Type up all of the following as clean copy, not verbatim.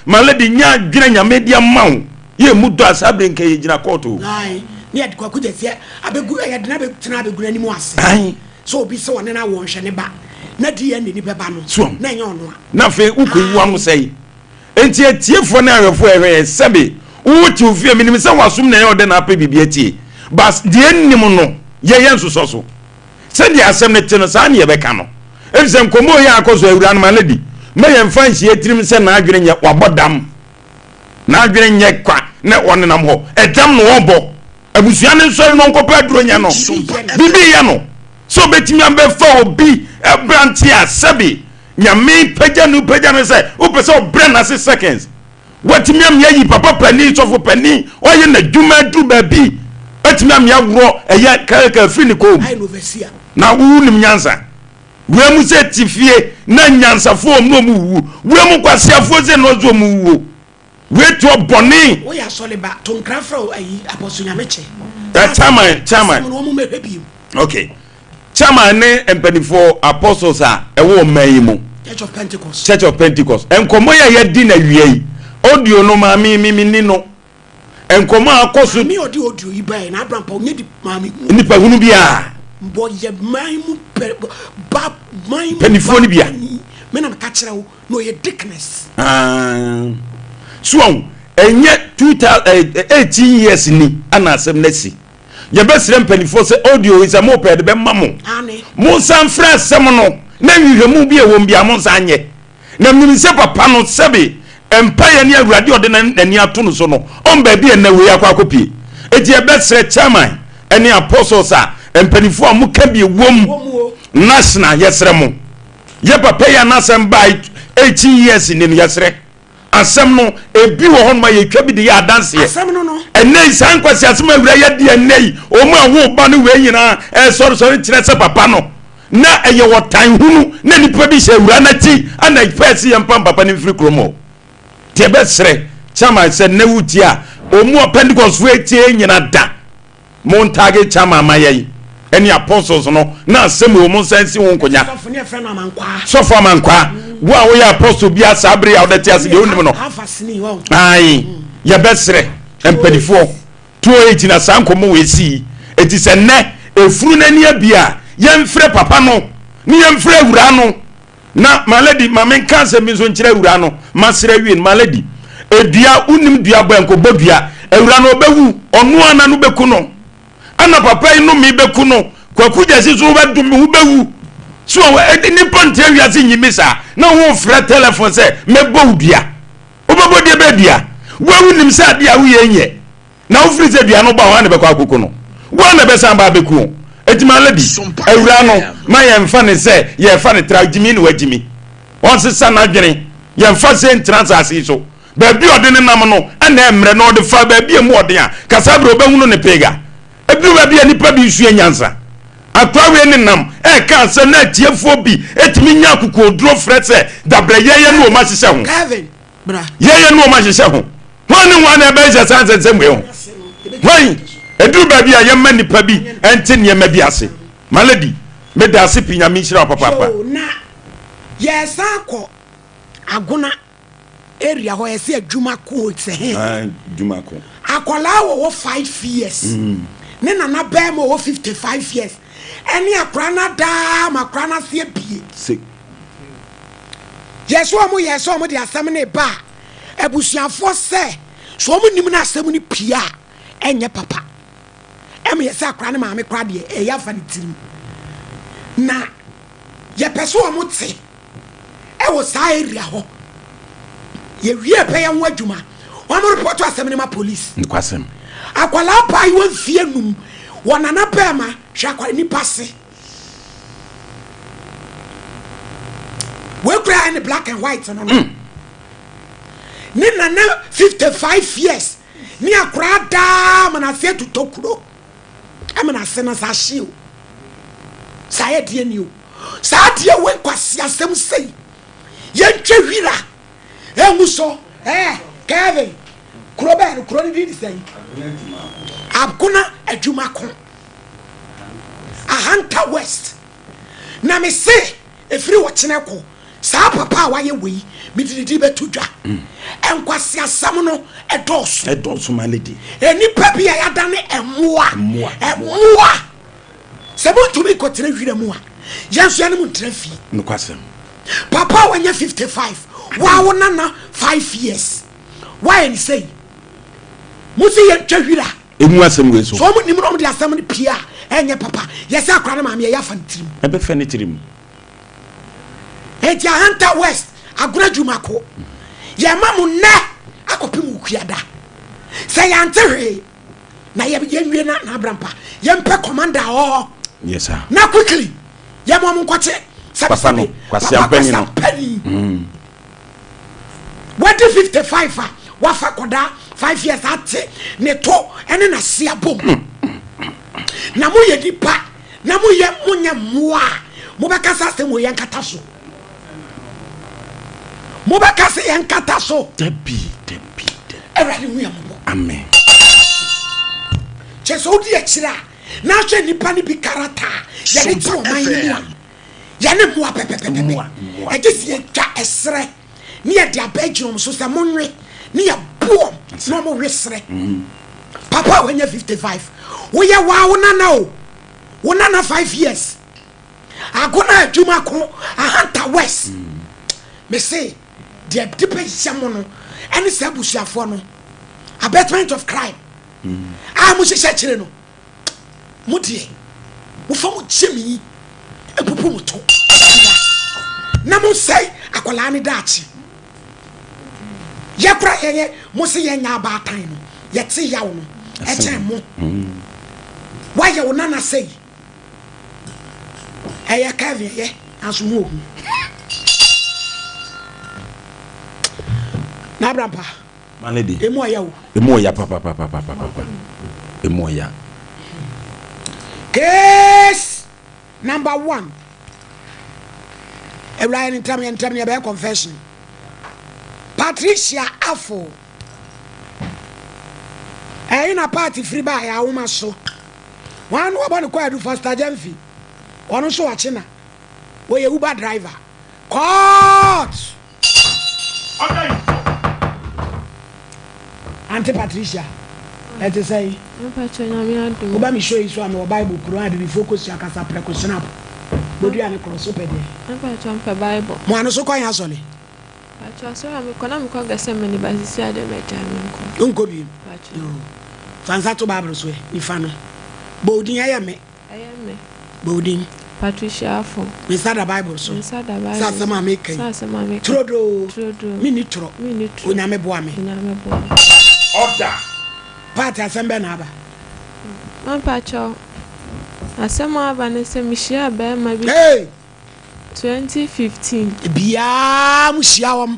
malady nya dwena nyamedia mawo ye mudo asabre nke ye gina court o ai ni adikwa ku je se abegu ya de na be tena abegu ani mu ase ai so obi se wona na won hwe ne ba na di ya ni beba no na nya ono na fe ukuwu am sei enti atiefo na ahwefo ehwe sebe wuti ofie minim se wasum na ye ode na apa bibia tie bas de ennim no ye yensoso so se de asem ne te no sa na ye beka no efisem komo ye akoso awura no maladi me ye mfa nhie etirim se na adwene nye wabodam na adwene nye kwa ne wonenam ho edam no obo abusua ne nso no nkopa duro nya no bibi ya no so betimi ambe fa obi ebranti asabi nyame pagya no se o pese o brand as seconds watimi am yayi papa pani so fo pani o ye na dwuma du ba bi watimi am ya woro eye kaka fini ko na wu nim nyansa wemu se tifie na nyansa fo mu wu wemu kwasiafo se no zo mu wu wetu boni wo ya sole ba to nkrafra ayi apostle nyameche chairman okay chairman ne empanifo apostles a ewo mayimu church of pentecost enkomo ya yedi na wiei audio no ma mi ni no enkomo akoso mi audio ibai na abrampa onye di ma mi nipa hunu bia mbo ye mayimu ba mayimu penifo bia me na ka kire wo no ye dickness so enye 18 years ni ana asem nasi ye besre mpanifo se audio is a moped be mamo mo san fra asem no na nhwehwemu bi e won bia mo san nye na mnim se papa no sebe empire ni awurade ode na ni ato no so no on ba bi e na we akwa akopie eti e besre chairman eni apostles a mpanifo a mo ka bi wom national yesre mo ye papa ya na asem by 18 years ni no yesre asem no ebi wo hon ma ye twa bi de ya dance ye asem no enei san kwasi asem awura ye de enei o mu awo ba no we nyina sorry kire se papa no na eye wotan hunu na nipa bi se awura na ti ana pesi ye mpam papa ni free kromo te be sere chama se na wuti a o mu Pentecost we tie nyina da montage chama maye eni apostles no na asem o mu sensi won konya sofo amankwa wo a wo ya apostle bi asabre ya odati ase de onim no ai ya besre empadifo 280 na sankomo we si eti se ne efuru na ni abia yemfre papa no ni yemfre awura no na malady mamen kanse mi so nkire awura no masre wi malady edua unim dua banko bodua awura no bewu onu ana no beku no ana papa inu mi beku no kwaku jasi so bedum hu bewu so ni ponte wiase nyimisa na wo fra telephone se mebo dua obebo de be dua wo nim se ade a wo yenye na wo firi se dua no ba ho na be kwa akoko no wo na be san ba beku etima lady awura no ma ye mfa ne se ye fa ne tra jimi ni wajimi won se sana dwene ye mfa se transase so ba bi ode ne nam no ana emre no de fa ba bi emu ode a kasabro be hunu ne pega ebi ba bi ani pa bi su enyansa atwawe ne nam ka se na tiefo bi etimi nya akuko duro fretse dabre yeye no ma hihye ho Kevin bra yeye no ma hihye ho woni wana be je sanse semwe ho wai eduru ba bi a ye mani pa bi ente ne ma bi ase malady me da ase pinya mi hira papa na yes akọ aguna area ho yesi adwuma ko se he adwuma ko akola wo 5 years ne nana ba mo wo 55 years eni akrana da makrana se bie se yeso mo de asem ne ba ebusuafo se so mo nim na asem ni pia enye papa eme yesa akrana ma me kra de e ya fa ne tirim na ye peso mo te e wo sa area ho ye wie pe ya ho adwuma o mo report asem ne ma police nkwasem akwala pa yi won fie num wonana pa ma hwa kwa ni passe we cry in black and white no ni nana 55 years ni akra da mana se tutokuro amana se na sa shiu sa ye die ni o sa die we kwasi asem sei ye ntwe hwira enguso Kevin Kroben kroni di say abkuna adwuma ko ahanta west na me se efiri wo kene ko sa papa wa ye wei mididi betudwa enkwasi asam no edos my lady enipa bia ya dane emoa sebo tumi ko tire hwire mu a yenso ya ne mu trafi no kwasem papa when you 55 wa wona na 5 years why any say musi ye twahwira emu asem we so mu nimro mo de asem ne pia enye papa yesi akra na maame ya fa ntirim ebe fa ntirim etia Hunter West agura jumako ye mamu ne akopim ukuada say yantere na ye wie na abrampa ye mpe commander o yes sir na quickly ye mamu nkote sabe kwasi ampani no what 55 wafa koda 5 years ate ne to ene na sia bom na mo ye dipa na mo ye munya moa mo beka sa se mo ye nkata so mo beka se ye nkata so debi everybody mu ya mo amen cheso di ekira na hwe nipa ni bi karata ye ne to man ni ya ne moa pepepepe e gesi ye twa esre ni ye dia bedroom so se monwe ni ya boom no mo wesre papa when you 55 we ya wa wona na o wona na 5 years agona adwuma ko Hunter West me say the deeper shamono any sabusuafo no abatement of crime mo hye kire no mo die mo fa mo chemi epupu mo to na mo say akola ni daachi ye kura ye mo se ye nya ba tan no ye ti yawo no e che mo why ye wona na say e ye ka vie ye asumo ohu na brampa maledi emo ya wo emo ya papa emo ya case number 1 Brian in a confession Patricia Afo in a party free by a woman so one woman quite faster Jamfi one so a china or a Uber driver court Auntie Patricia let us say me show you so I'm Bible Quran the focus ya kasa precaution up bodi ane cross up there Bible mo anu so kwan asole pacho so am ko na me ko gase me ni basisi ade meja me nko bi pacho fansa to Bible so e fa no bodin ayame bodin Patricia Afo me sa da Bible so sa Bible sa sama me kai sa sama me trodo mini tro onyame boa me order part asembe na aba man pacho asema aba ne se mihia ba ma bi 2015 bia muhia wom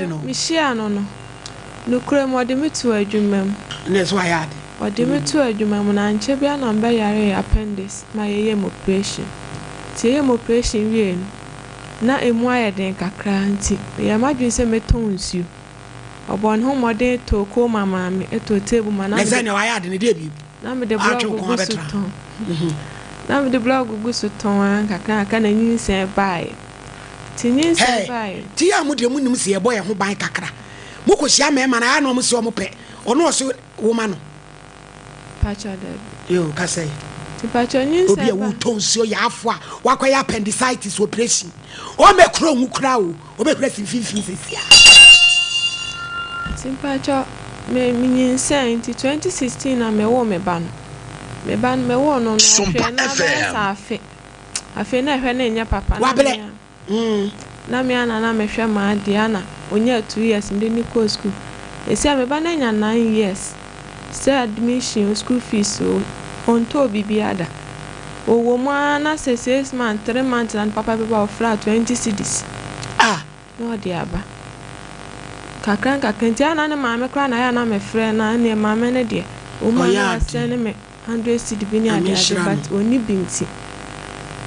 no mihia no kure mo de metu adwumam ne so ayade o de metu adwumam na nche bia na mba yare appendix ma yeye operation tie ye operation wie na emu ayeden kakra nti ye madwin se meton nsuo obon ho mode to ko mama me eto table ma na ne se ne ayade ne de bi na me de blog gusuton na me de blog gusuton kakra aka na nyinse bai tinyinse bai ti ya mu de mu nim se ye boy ho ban kakra mo ko hia me ma na ya no mo se o mo pe ono o se wo ma no pacha de yo ka say ti pacha nyinse obi a wo tonsuo ya afo a wakwaya appendicitis operation o me kro hu kra o be kra sinfin sesia ti pacha me nyinse in 2016 na me wo me ban me wo no Sompa na afi na hwe na nya papa na me ana na me hwe ma Diana onya 2 years ndi ni ko school esi me ba na nya 9 years say admission school fees on to bibiada owo ma na 6 months 3 months and papa be ba flat 20 cedis no dia ba kakran kakenti ana na ma me kra na ya na me frɛ na ne ma me ne de o ma na send me 100 cedi bi ni ade but oni binti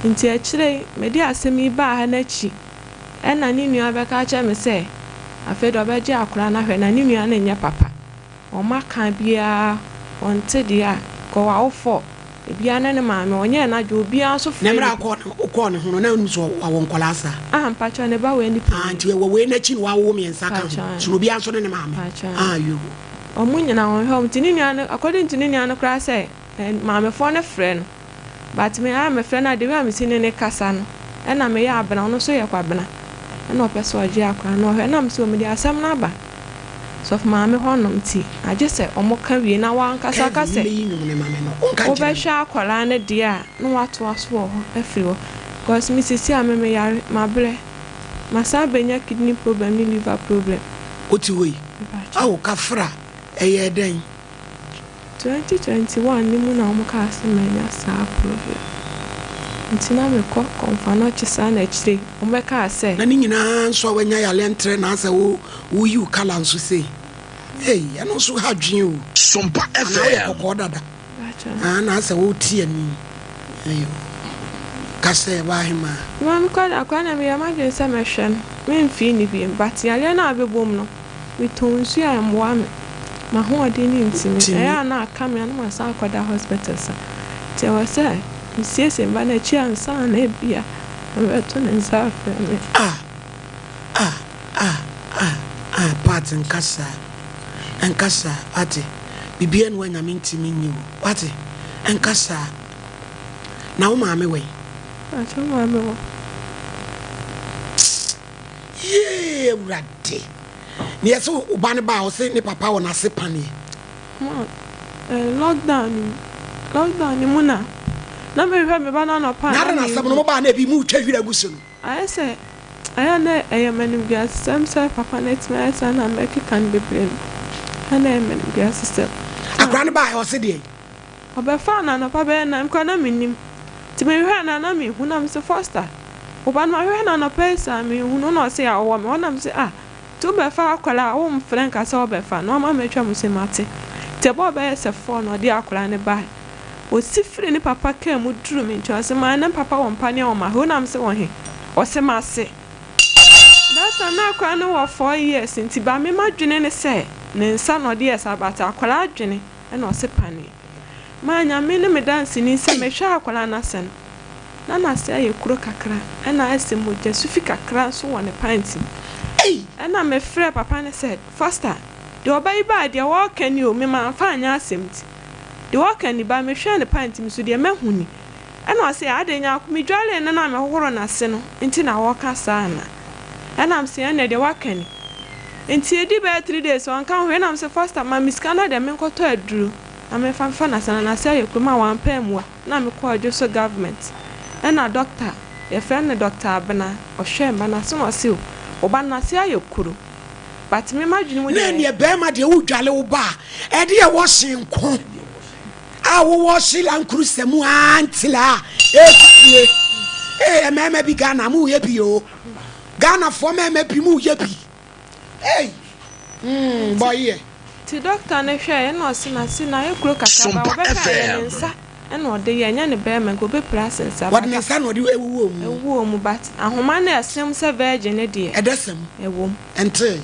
nti a kire me de asemi ba ha na chi ena ni nua be ka cha me se afedo be je akora na hwe na ni nua na nya papa o ma kan bia on te dia ko wa ofo ebia na ne maame onye na dwo obia so frɛ nemra ko ne ho na unu so awon kolasa mpacho ne ba we ni pe anti we na chi no awo me nsa ka so obia so ne maame yo omunyina won home tinini an according to nini an kra say maame fo ne frɛ no but me me frɛ na de we am si ne kasa no na me ya abena no so ye kwabena na opeso oje akwa no hwe na me so me de asɛm na ba so of maame honom ti agye sɛ omo ka wie na wan kasa kasa o be hwa akwara ne de a no wato aso ho afiri ho because me sisi ameme yare mabre masa benya kidney problem ni liver problem oti hoyi awo kafra eye den 2021 ni mu na omo ka asemenya sa problem ntina me ko konfano chisa na chire omo ka ase na ni nyina nso wanya yale entre na ase wo yu kala nso sei ano so hadwen o Sompa FM ko dada na ase wo tie ni ayo kase ba hima mam ko akwana me yamaje se mehwe me mfi ni bi but yale na abebom no we tonsu am wa me ma ho ode ni ntimi na aka me na masa akoda hospital sa te wa se nsiese mba na chi ansa na ebia we to ne nsa afre me part nkasa ate bibia no anya me ntimi nyi ate nkasa na wo maame we acho maame wo urade ni yeso ubane ba o se ni papa wo na se pane lockdown ni muna na me hwe me ba na no pa na asem no ba na bi mu twa hwira gusu no I say I na manim gas sam say papa net me say na make can be brain ana manim gas system akran ba o se de obefa na no pa be na mko na minim ti me hwe na me hu na me se foster oba na hwe na no pesa me hu no no se a wo me wona me se tu befa akwala wo mfren ka se obefa no ma metwa mu se mate te bo be se fo no de akwala ne ba o sifre ni papa ka mu duru me ntwa se ma na papa wo mpa ne wo ma hu na me se wo he o se ma se data na akwa no wo 4 years nti ba me madwene ne se ne nsa no de esabata akwala adwene na o se pane ma nya me ne me dance ni se me hwa akwala na sen na se aye kuro kakra na ase mo jesu fi kakra so won ne panty na me frɛ papa ne said faster de obai ba de wo kan ni o me ma fa anya asemti de wo kan ni ba me hwɛ ne panty mi so de mahuni na o se adenya me dwale na me hohoro na se no nti na wo ka sa na na am se na de wo kan ni nti edi ba 3 days on kan hwe na am se faster ma miska na de me nkoto aduru na me fa na sana na se aye kuma wan pamua na me ko adwo so government na doctor e friend ne doctor abena o hwe mba na so no se oba na se ayekuru but me madwene mu na ne be ma de wo dwale wo ba e de e wo hyenko a wo hye lankuru semu antila etie mama bi Ghana mu ye bi o Ghana fo mama bi mu ye bi boy ti doctor ne hwe na se na se na ekuru kakaba obeka ye nsa na ode ye nya ne be ma go be presence aba what ne sa no de ewu mu but ahoma na asem se virgin ne de edesem ewu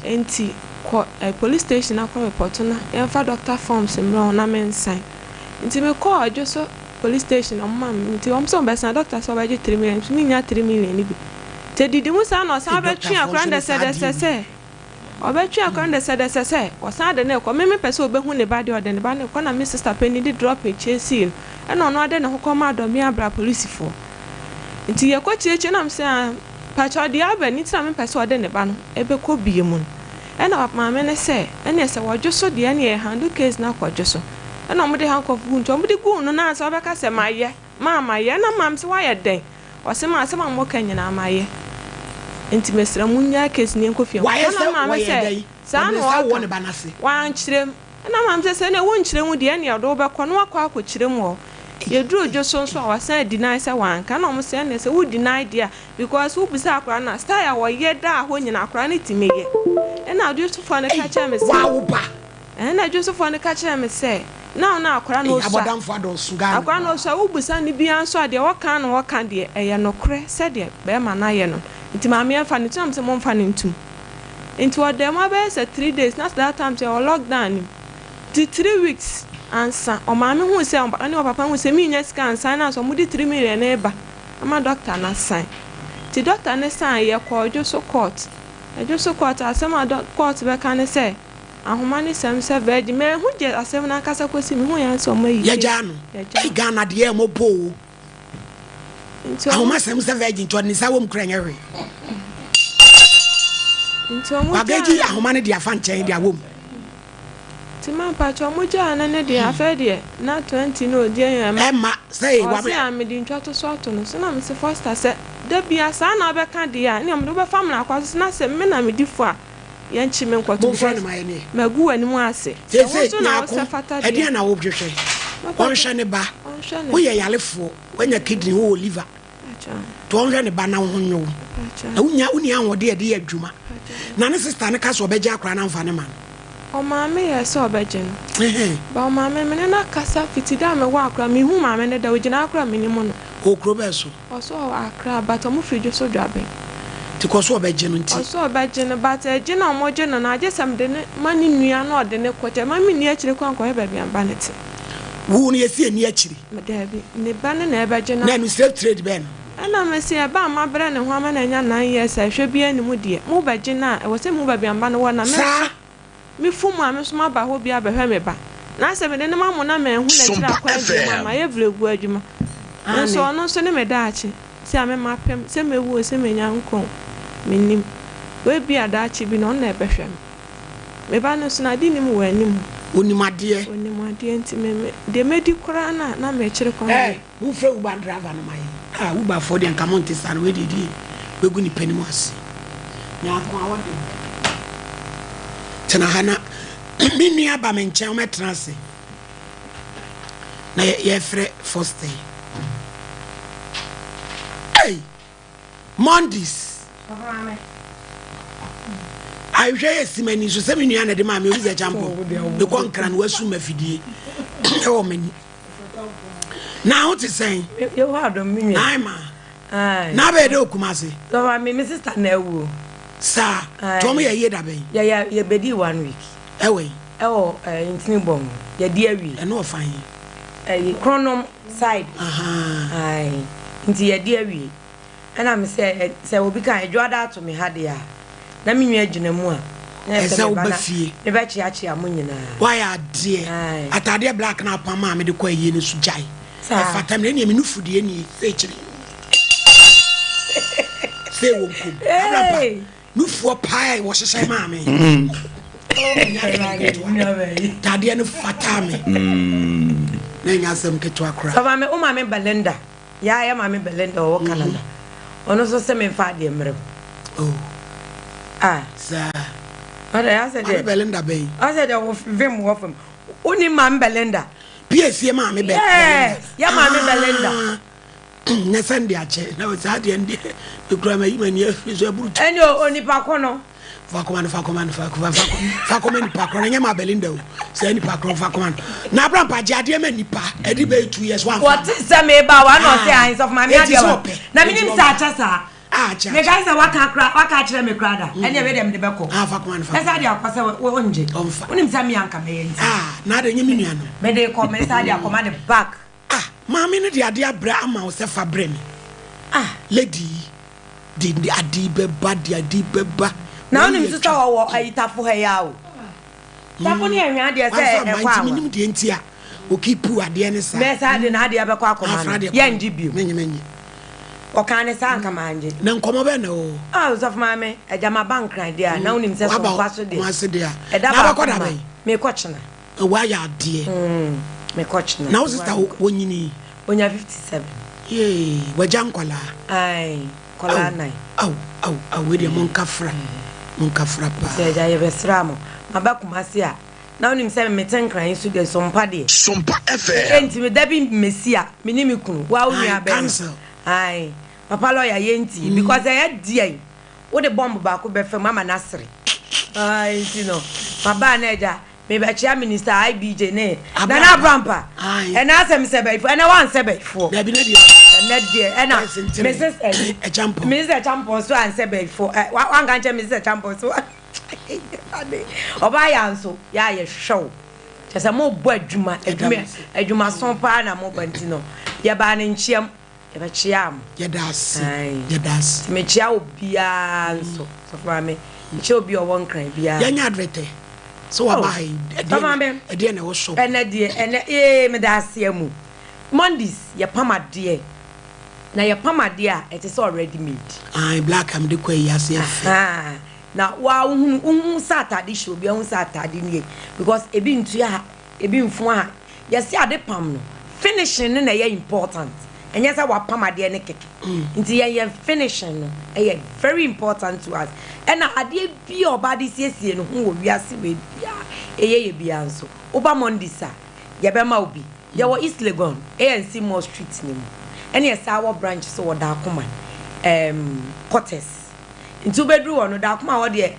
enti ko police station akọ report na enfa doctor forms mro na mensan enti me call adwo so police station omma enti omso be doctor so baje 3 million mi nya 3 million ni bi te didi mu sa no sa be twa akra nde se obetwa akra nde se o sa de na ko me pese obehu ne ba de ode ne ba ne ko na me sister penny di drop e chase no no ade na hokoma adomi abra police for nti ye ko chieche na mse pacho de aba ni tira me pese ode ne ba no ebe ko biemu na maame ne se ene se wodwo so de ene e handle case na kwadwo so na mo de handcuff gu nto mo de gu no na so obeka se maye na mam se wa ye den o se ma se ma mo kan nyina maye nti mesra munya case ni nkofia na maame se sa no wa ne banase wa nkyirem na mam se ne wo nkyirem de ene odo obekọ no akọ akọkyirem wo ye duro joso nso awasan deny say wan ka no mo se na se wo deny dia because wo bisa akora na style wo ye da ho nyina akora ne timeye na Joseph ne ka cha me se wow ba na Joseph ne ka cha me se na akora no so abodamfo adonsu ga akora no so wo bisa ne bia nso ade wo kan de eye no kre se de be ma na ye no nti ma me amfa ne tum se mo mfa ne ntum nti wo dem aba se 3 days na that time say lockdown 3 weeks ansa o ma me hu se o papa hu se mi nya sika ansa na so mo di 3 million na eba ama doctor na sign ti doctor na sign ye ko ojo so court asema court be kan say ahoma ni sem se veg me hu je asem na kasa kosi me hu ya so mayi ye janu e Ghana de mo bo ahoma sem se veg nto ni sa wo mkra nyewe nto mo bageji ahoma ne de afa nchen de awom ti man pa cho mo ja na ne de afa de na 20 no de ma say wa be am di ntwa to so to no so na me se foster se da bia sa na be ka de ya ni am do be fam na kwaso na se me na me di fo a yanchi me nkwato magu ani mu ase so na so fata de e na wo bhwehwe won hwe ne ba wo ye yalefo wanya kidney wo liver to won hwe ne ba na ho nyo na unya uni anwode de adwuma na ne sister ne ka so obeje akra na mfa ne man o ma me ye so obeje no ba o ma me na kasa fitida me wa akra me hu ma me ne da ogina akra me ni mu no o kro be so o so akra but o mu frijo so dwabe tikoso obeje no nti oso obeje no but eje na omoje no na aje sam de ne mani nua na ode ne koche mami ni akire kwankwa he ba bia banete wo ni esi ani akire medabi ne ba ne na ebeje na na slave trade ben ana mesi e ba ma bere ne ho ama na nya 9 years ahwe bia ni mu de mu beje na e wo se mu ba bia ba no wo na me fu mu ame so ma ba ho bia behwe me ba na se me de ne ma mo na ma hu na kira kwa adwuma ma ye vlegu adwuma so ono so ne medaachi se ame ma pem se mewu se menya nkon menim we bia daachi bi no na ebehwe me ba no so na di nim wo anim onimade nti me de medi kora na me kire kon wo fe uba driver no mai uba for dem come on to stand we did we go ni penimos nya ko awade tena hana mi nua ba me nche o metra se na ye frɛ first day Mondays I share simeni so se menua na de ma me uze champo me konkran wasu mafidie e wo mani na what is saying you have do me ai ma na be de okumase so my sister na ewu sa to me ye da ben ye bedi 1 week ewe intini bom ye di awi e no fan chronom side ai inti ye di awi ana me say obi kan edwada to me hade a na me nwa agina mu a e say obafie me ba chiachi amonyina why adie atade black na pama me de kwa yie ne su jai e fatam ne me nufudie ni e chiri say wo kum ababa nufuo pai wo hyehyɛ ma me tade ne fatame na nya asem keto akra so me o ma me Belinda ya ma me Belinda o Canada ono so se me fa de mrem sa ada ya se de Belinda bay ase de wo vim wo fam oni ma me Belinda PSC ma me Belinda ya ma me Belinda na sande ache na wo sa de ndi ekura ma yima ni afiso aburu eni oni pa kono fa command ni pa kono nya ma Belinda o se ni pa kono fa command na abram pa jade ma ni pa edi be 2 years one what say me ba wa no say hands of my me adewa na minim sa acha sa acha me guys waka kire me krada eni be dem de be ko fa command fa esa de akwase wo nje onim sa me anka me enti na de nyemi nua no me de ko me sa de akoma de back mama ne de ade abra ama wo se fa bre me lady di ade be ba di ade be ba na onim sister wo ayitafo ha ya o tapo ne ehwa de se e kwa minim de enti a o kipu ade ne sa me sa de na ade be kwa akoma ye nji bio menyi o kan ne sa anka manje na nkomo be na o so for mama e jama bank ran de na onim se so kwaso de e da ba koda be me kochina wa ya ade me kochina na o sister wonyini onya 57 ye wajankola ai kola nai au we de monkafra pa se ja ye besramo mabakumase a na onim se me tenkran su de sompa de Sompa FM enti me dabi mesia me ni me kunu wa onua be ai papa lo ya yenti because e die wo de bomb ba ko be fam mama nasre ai tino baba na eja me be chia minister IBJ ne na brampa e na asem se be na wan se be fo na bi na die e na Mrs. e champo Mrs. Champo so an se be fo wan kan che Mrs. Champo so oba ya nso ya ye show Just mo bo adwuma son pa na mo bantino. Ya ba ne nchiam, ya ba chiam. Yedas. Me chia obia nso. So for me, chia obi o won kran bia. Ya nya adverte. So wa buy. E dey na wo shop. Me da asiamu. Mondays ya pamade. Na ya pamade a it is already made. Black am de kwa yase. Na wa unhu Saturday show bia unhu Saturday ni because ebi ntu ya ebi mfu ha yesi ade pam no finishing na ye important enye say wa pam ade ne keke nti ye finishing no very important to us and ade bi obade siesie no ho wo wiase we bia ye bia nso oba Monday sa ye be ma obi ye wo East Legon ANC Mall Street ni mu ene ye sa wo branch so wo da akoma quarters nti obedru wo no da akoma wo de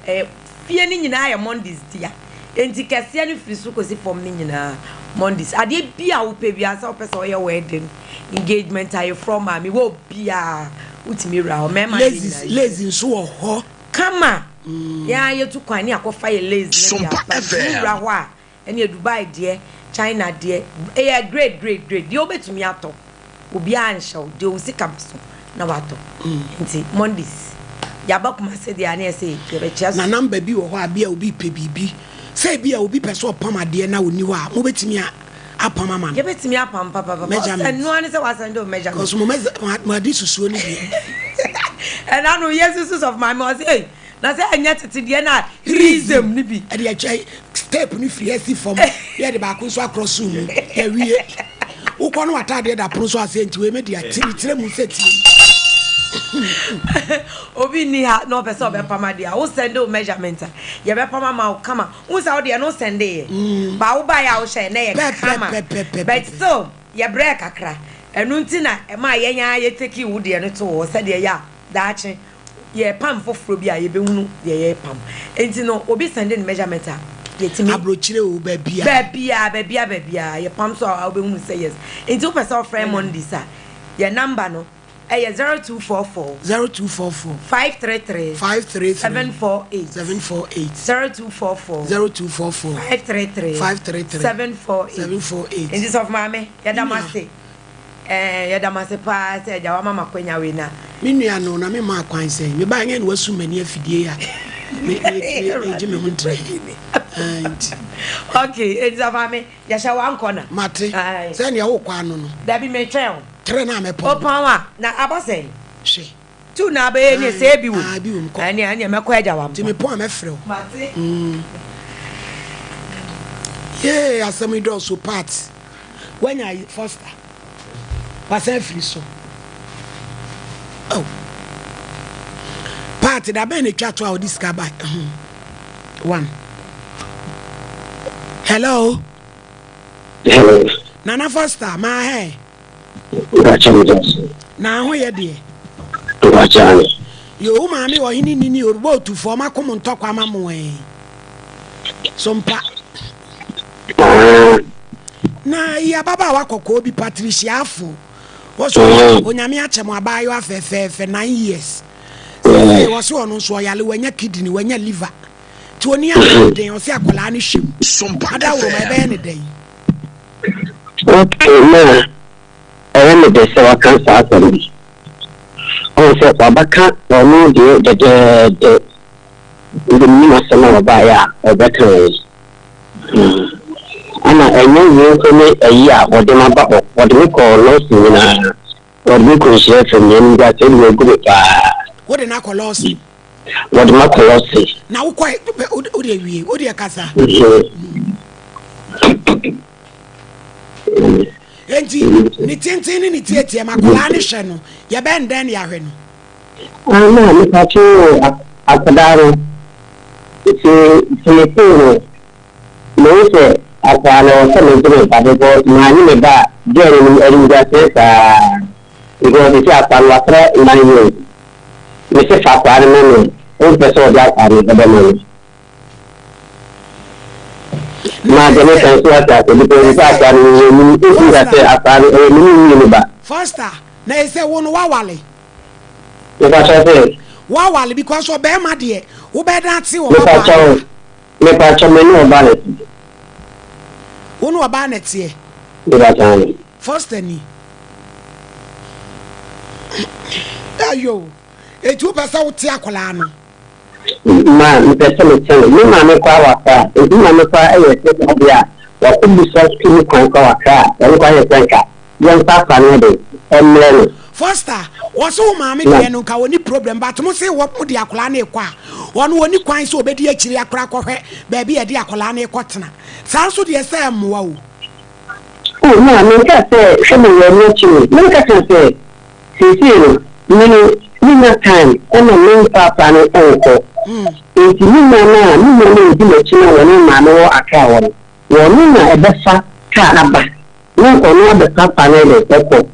fie ni nyina ya Mondays dia enti kese ni frisu kosi form ni nyina Mondays ade bia wo pe bia sa person ye wedding engagement aye from me wo bia utimi ra o mema lazy so ho kama ya yetu kwan ni akofa ye lazy ni ya ra ho a ene Dubai de China de great de obetumi ato obi anshaw de o sika so na wato nti Mondays ya bakuma se de ane se ye be chia na number bi wo ho a bia obi pe bibi say bia obi person pamade na oni ho a mo betumi apam ama ye betimi apam papa no ane se wasando measure cause mo adi susuo ni bi and I know Jesus of my mother say na say anya tete de na reason ni bi e de achai step ni free asi form ye de ba ko so across room e wie wo ko no atade da pro so asenti we me de atire mu seti obi ni ha no person be pama dia wo send o measurement ye be pama ma kama wo sa wo de no send e ba wo ba ya wo share na ye kama but still ye break akra enu ntina e ma ye nya ye take wo de no to wo se de ya daache ye pam foforo bi a ye be hunu de ye pam enti no obi send in measurement a ye timi abrochire o ba bia ye pam so a obi hunu say yes enti wo person friend Monday sa ye number no 0244 533 748 0244 533 748 in this of mama yadamase yadamase pa say jawa mama kwenya we na me nua no na me ma kwan say me ba nya no wasu mani afidie ya me me huntre okay in this of mama ya shawa ankona mate say ne wo kwa no no da bi me twel na me po opanwa na abase she tu na be ni se bi wo bi wo ko ani me kwa eja wam ti me po me frɛ mate yeah asemi do so part when I first was free so oh part da be ni twa to a discover by one hello nana first ma hey na ho ye de yo ma mi Oheneni ni orubo tu fo ma kom ntokwa ma mo Sompa na ya baba wa kokko bi Patricia Afo wo so onyame achemo abayo afefefe 9 years wo so ono so yale wanya kidney wanya liver ti oni den o se akola ni hwem Sompa ada wo ma be ne den okay na I want to say what can happen. Oh, so Babaka, or no, the Minasama Baya, or better. And I know you for me a year, or the number what we call loss in what we could share from them that they will go. What an alcohol loss? What my colossi? Now, quite Udia Casa. Enti ni tenten ni tietie makola ne hwe no ye ben den ya hwe no na me pa cho akadaro se tero no se akalo se me tero pa de ko na ni me ba de ni eri ga se ta iko de ya pa la tra na ni me se fa pa ne o pe so ja ari ba de ma de me kan so ata ko de sa ta ni ga se atari ni ba faster na ese wonu wawale wawale because o be ma de wo be dan ti wo me pa cho me no ba le no aba na tie first ani ayo etu pesa wo tie akola no ma me pesa me tell me ma me kwa waka e ma me kwa e se bia wa ku bi so ki kwa waka e kwa ye kwanka yan sa fa ne de emle Foster was so mammy no ka woni problem but mo say wo mo di akola na ekwa wono woni kwan so obedi akiri akora kohwe baby e di akola na ekotena san so de say amwa o oh ma me ka say she me wo chi me ka say ni na time e na me papa no enko enti ni na ni di chi na woni ma no aka woni na e befa ka aba no ko no be papa na le eko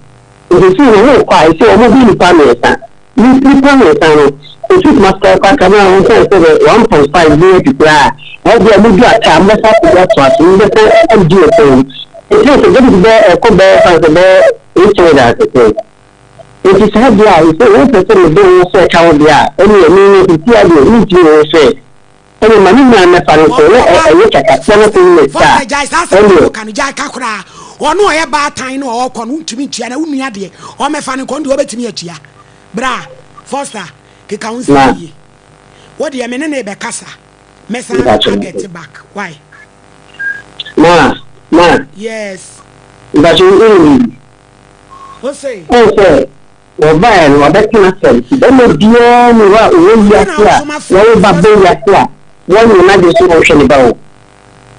enti ni kwa ise o mo bi ni pa me sa ni pa me sa no enti master kwa kana on say 1.5 million people o bi mo bi aka mo sa ko ya to ati ni be e di o to enti o go bi be ko be fa be e che da ko enti sa dia ise o pe se me be o se ka o dia eni ni ti a di ni ti o se eni mani na fa no ko e ka ka na ko ni ta eni kan ja ka kura ono ye ba tan no o ko no ntimi ntia na unua de o me fa ne ko ndo obetimi atia bra foster ke ka unsi yi what do you mean na be kasa mesa get back why ma yes but you what say o ba no ba kana say da no dio no wa o ya tia wo ba be ya tia wo ni na de so o hwe ni ba o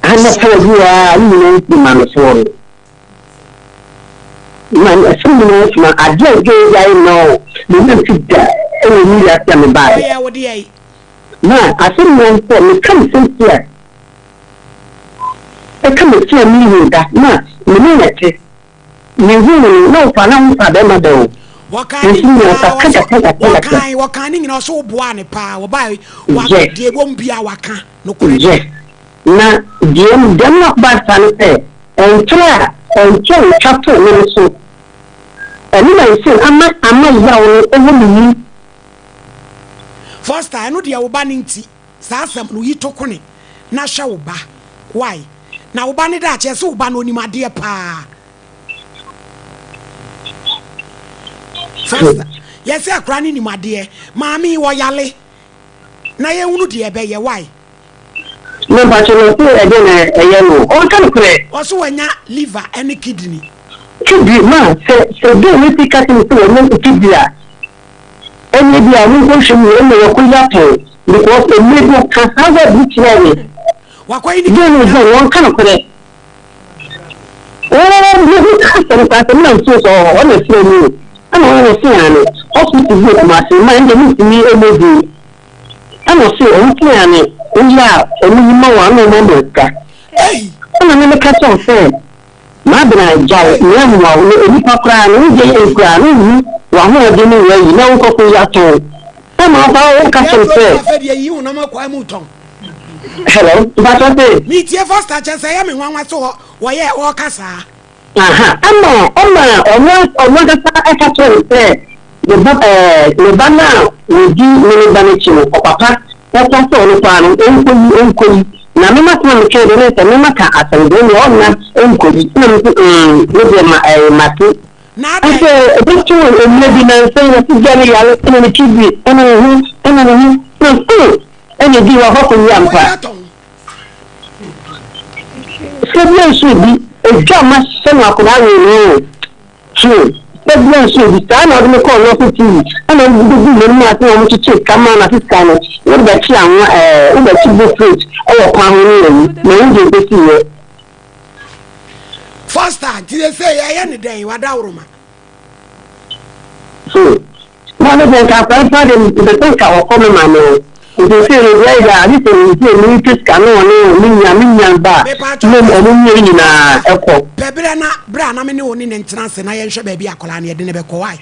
ana fo dia ni ni ma no so man assume no ma adie ge ya no ni fida e ni ya tia me ba yeah what dey na assume no for me come sincere e come to me ni da na me ni na ti ni hu no fa na fa be ma do wakani ngina so boa ne pa wo bai wa de bom bia waka no kure na dem na ba fa ne pe entra chapter no so ani na isi ama ya wo ni first time no dia wo ba nti sa asem no yitoko ne na hwe wo ba why na wo ba ne da che so wo ba no ni made pa first yes akra ni made maami wo yale na ye hunu de ebe ye why no ba che no e de na eye no o kan kure o so wanya liver and kidney kidney ma se do ni tika ti so no kidney a eni bi a ni ko se mi no yo ko ya to because e me go ka ha ga bi ti ni wa ko ni de no zo won kan kure o ni ka se na so o na se ni ana won se ani hospital go ma se ma ende ni emebi ana se o ti ani o ya emi ni ma wa no mo ka ana me ka so se ma bra ja ni amu wa ni pa kra ni je e kra ni wa ho de ni yi na wo ko ya to ama ba o ka so se hello ba so se mi tie first chance ya me nwanwa so wo ye wo kasa aha ama ọmọ dasa eka to se le ba na we di ni ba ni chino papa o ta so ni pa no enkoyi na me ma ko ni ke de se me ma ka asande ni o na enkoyi na me de ma tu na de e tu e me bi na se na ti gani ya le ni tibi ena ni ena di wa ho ko ya mpa se bien su bi ejama se na ko na ni so problem so bi ta na de ko lo so ti ana gugu ni ma ti o mo ti check kama na ti scan wo be ti awon wo be ti go fruit e wo pa ho ni na nje be ti ye first time ti say ya ni den wa da woroma so mo le be ka pa de ka wo ko me ma no o se re ga ni se ni ti scan no ni nya ba mo ni na eko bebere na bra na me ne oni ne ntenase na ye nhwe ba bi akola na ye de ne be ko why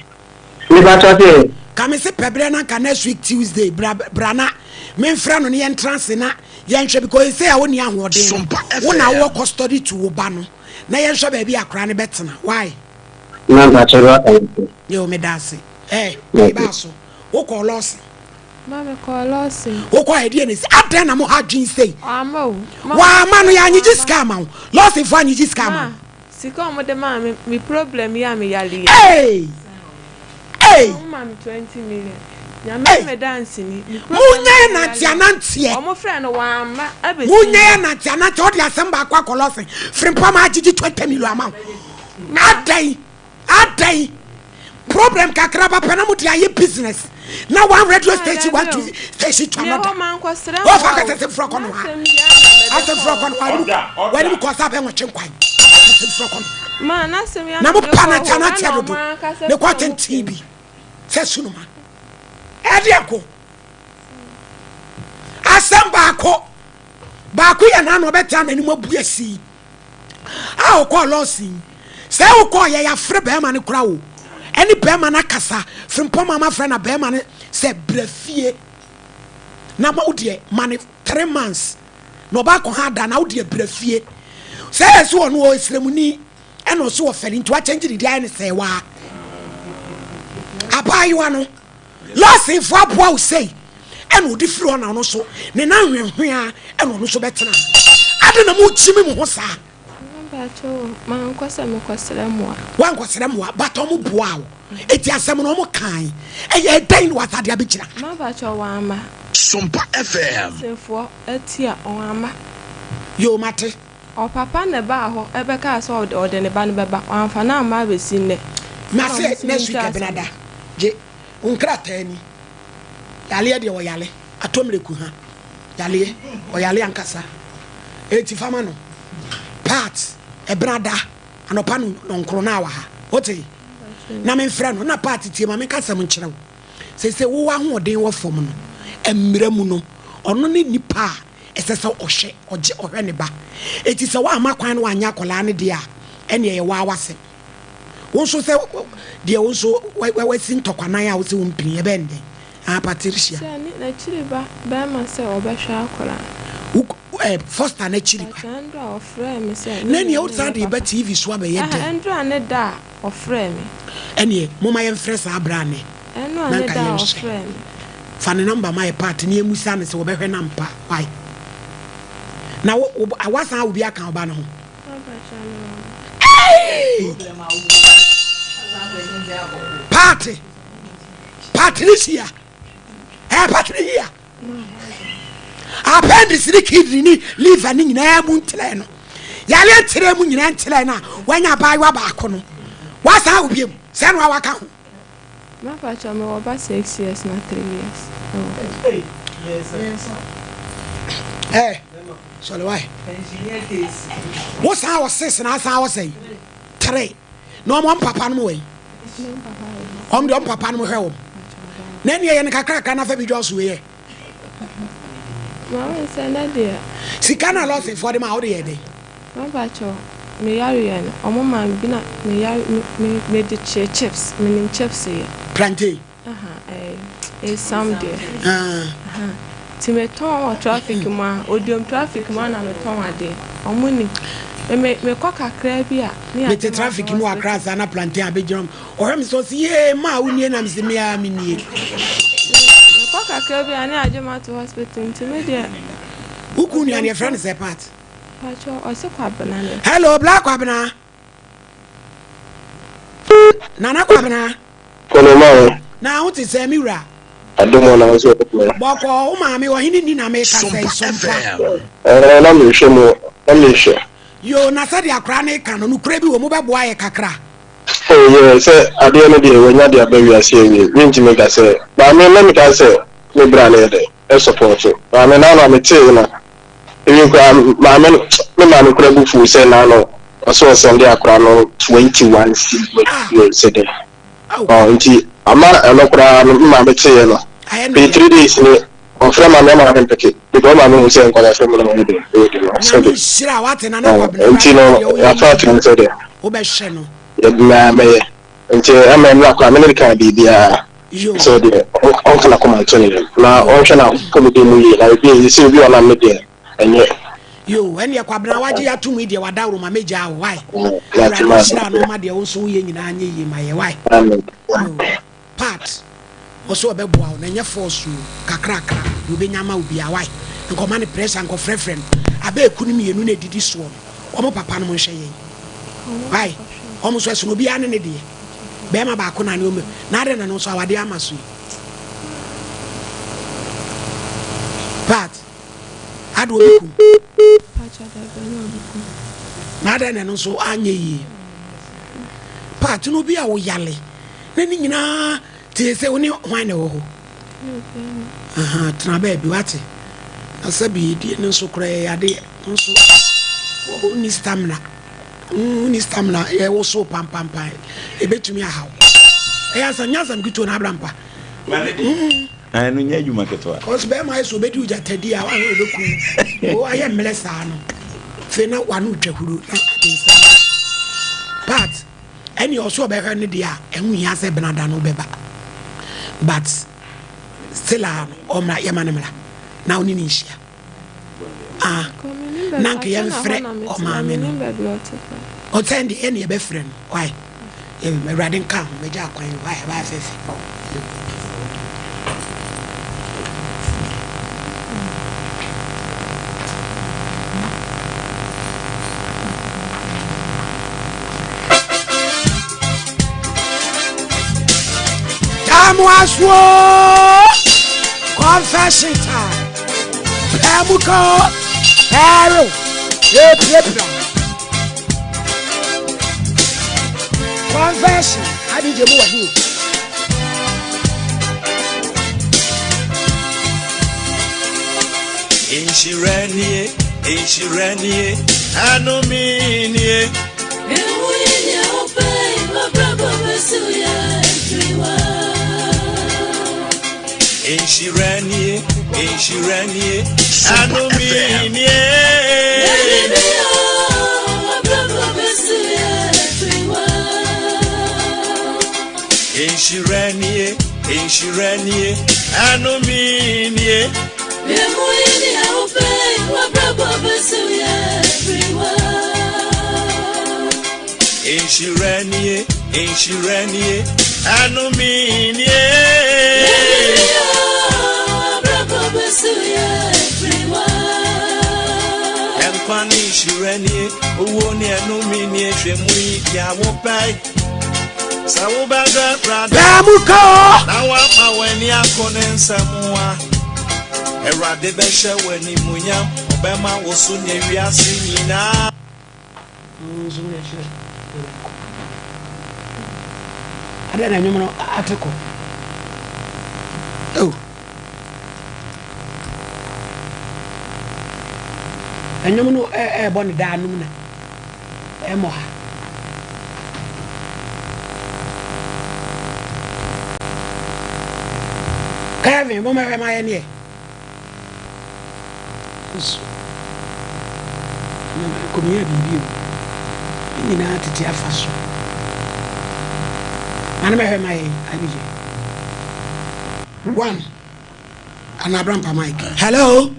ni ba to se kame se pebere na ka next week Tuesday bra na me mfra no ne ye ntenase na ye nhwe because say ya woni ahode wo na wo custody to wo ba no na ye nhwe ba bi akola ne betena why na ba to ro yo me dase ba so wo ko loss Mama call lossing. Who call it? I tell them how Jean say. Amo. Why, man, you just come out. Lost if one you just come out. Si come with the man, me problem, ya me yali. Hey! Hey! Mama, 20 million. Me dancing. Munya na tianantie. Omo friend wa ma abesi. Munya na tianantie odi asamba kwa kolosin. Frimpa ma agiji 20 million amount. Adai. Problem kakraba pena muti aye business. Now one radio station want to station to another. Oh, fuck it, from Conwa. I said from Conwa. When you cause up and watching quite. Man, I say, Namu Panatana Terrible. The Quatin TB. Says Sunuma. Ediaco. Asamba Baku and Ano better than any more BSC. I'll call Lossi. Say, I'll call ya free bearman crowd. Any bearman akasa from Poma, my friend, a bearman said, Brefie. Nama dear, money 3 months. No back on her than out dear Brefie. Says one was ceremony and also fell into a change the day and say, why? I buy you one. Last if what will say, and would differ on also, Nana, and also better. I don't know what Jimmy was. Man, question more. One was them, but Tomu wow. It is some normal kind. And yet, then what are the abijah? Mabacho wama. Sompa FM. Say for a tear on You matter. Or papa never ho ever cast or the banaba on for now my seen it. Master next week, Benada. J. Uncrateni. Yalia de Oyale. Atomre kuha. Yalie or Yale Ankasa. 80 famano. Part. A brother and upon non cronawa. What a Namin friend, on a party team, I make us some channel. Say, one more day of woman, and Miramuno, or no need nipa, as a so or she or Reniba. It is a one Maquan one Yakolani dear, and ye was. Also, say, dear also, why sing Tokanaya was soon be a bending. Ah, Patricia. Actually, by myself or by Shakola. First and actually, Andrew frame me say. Nanny outside the TV swabby yet. Andrew and da or frame. Any Mama and Fresh are brandy. And no da or frame. Funny number my part near Musan is over her number. Why? Now I was I will be a cowbano. Party Patricia. Hey, Patricia. Appendix the kidney leave an in air moon teleno. Yale Tremun and Telena when I buy Wabacono. What's how you send our account? My patch I'm about 6 years, not 3 years. Hey, so do I. What's our sis and as I was saying? 3. No one papa no way. On the papa no help. Nanny and Kaka can have a just way. Mama said that dear. She cannot lose it for them out here. My patcho, me yarian, or mamma bina me the chips, meaning chips here. Plantain. A some dear. Timeton or traffic man, odium traffic man and a ton a day. Or money. Me cock a crabia. With the traffic more across and a plantain a big drum. Or I'm so see, ma, we am the mea mini. Cock a crabby and I jam to hospital to me, dear. Who could you and your friends apart? Patcho or so banana. Hello, Black Wabana. Nana Wabana. Now it is a mirror. I don't want to answer. Boko, mammy, or he didn't make us say something. Let me share. You Nasadia Chronic and Ukrabi or Mobile Boy Kakra. Oh, yes, at the end of the day, when you're baby, I say, we to make us say, but I mean, let me say, me brother, I support you. But I mean, now I'm a tailor. If you can, my man, could have food, say, now, I saw Sunday, I crown 21 years. Oh, I'm not a tailor. I had 3 days on from my memory packet. Because my mom saying, I from the so sure what and I thought to answer there. Obeshano. Until I'm American BBR. So the uncle come and tell you. Now, ocean of comedy movie, like you see, we are not media. And yet, you, when you're Quabrawaji to media, what down my major, why? No matter also in my wife. Part. also obeboa na nya force kakra obi nyama obi awai nko man pressure nko friend abe ekunu mienu na didi so omo papa no mo hwe yen why omo so eso obi ane ne de be ma ba ko na ne omo na ade na no so awade amaso but ado obiku na ade na no so anye yi but no bi a wo yale na ni nyina tie se woni hwan na wo ho tena ba bi wate asabi die no so kra ya de no so ni stamina e wo so pam e betumi ahaw e asanya sam gitu na abrampa no nya juma ketwa cause be mai so bedi uja tadi a wa beku o aye mlesa no fe na wanu twahuru na adensa but any also be kan dia enhu ya se benada no beba but still omra yamanemla na oni ni hia na ke yam frɛ o ma me no o tendi eni e be frɛ no why e me radin kam me ja kwan why ba fefe Amwaswo confession time Pamuko Hero confession how did you move here Inshiranie anominie Emuye obey my brother Mesuya Inshiranie anominie Inshiranie anominie Emuye obey my brother Mesuya Inshiranie anominie Empani shireni uwoni anomini hwemu ya wopai Sawubaga brada Pamuko na wapa weni akonensamua Erade beshe weni munyam obema wosu ne wiase nyina Ada na nyumo atiko oh enyum no boni da num na moha Kevin mo me ma ye ne ko mi bibi ni na tete afaso ana me ma ye abije one anabrampa mic hello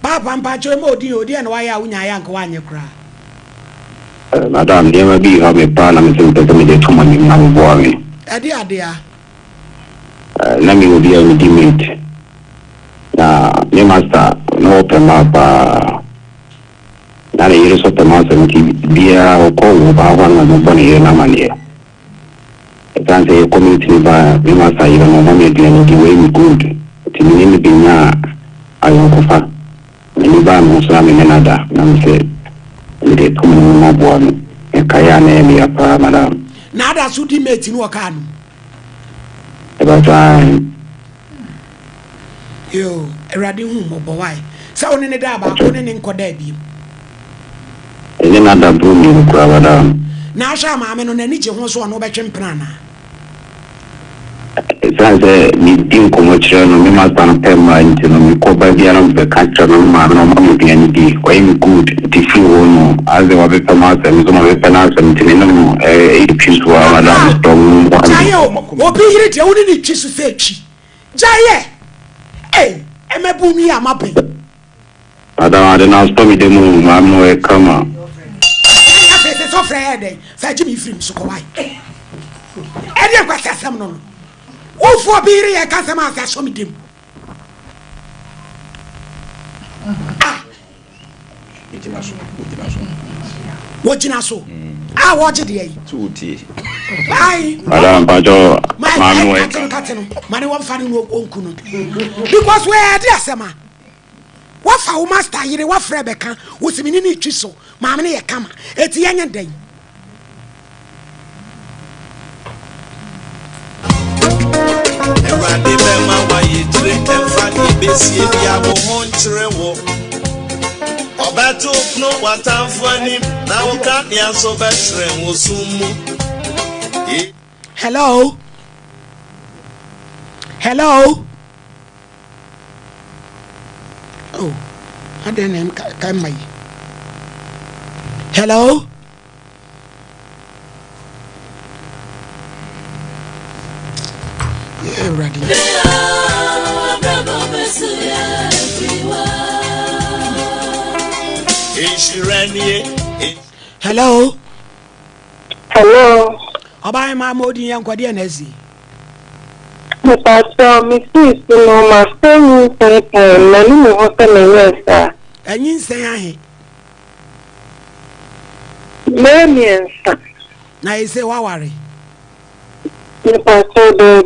Papa mpacho mo odi na waya unya ya nka wanye kra madam dia ma bi ha me pa na me se me de tuma ni na bo me ade a na mi obi a mi dimate na me master no open ba na le yero so te master mi bia o ko wo ba wa na mo boni na manie Can't say community by me master even no me do any way me good to me ni binya ayo kofa ni ba mo so me nada na me say ni de to mo na bo me e kaya na me apa madam na ada su di mate ni waka no e ba tan yo erade hu mo bo why sa oni ne da ba ko ne nkoda bi ni na da bru ni ko madam na sha ma me no na ni je ho so no be twempena na Sanse ni din como chano mi mas pan pema intino mi ko ba dia no be kancha no ma no ma mi bien di o im good di fi wono aze wa be pema se mi so ma be pena se mi tini no e pisu wa madam storm jaye obi hire de woni ni twisu se twi jaye emebu mi amabe madam ade na storm de mu ma no e kama say so Friday. Say Jimmy film so why? Any question some no. Who for be a customer that show me them? What you so? I watch it here. Madam Bajo, Money one fan no kuno. Because where dear Sama? What for master you what Rebecca was a mini chisel, Mammy a camera, it's young day. Randy Bema, why you drink and funny busy, Diabo Montreal. Obeto no what I'm funny, now got the answer better and will soon. Hello? Hello? Oh, I didn't come my. Hello? Yeah, ready. Hello? Hello? Oba ma modi yan kwade anasi. Pastor, Mrs. No, my friend, many more hotel, sir. And you say, I Many, sir. now you say, why worry? Pastor,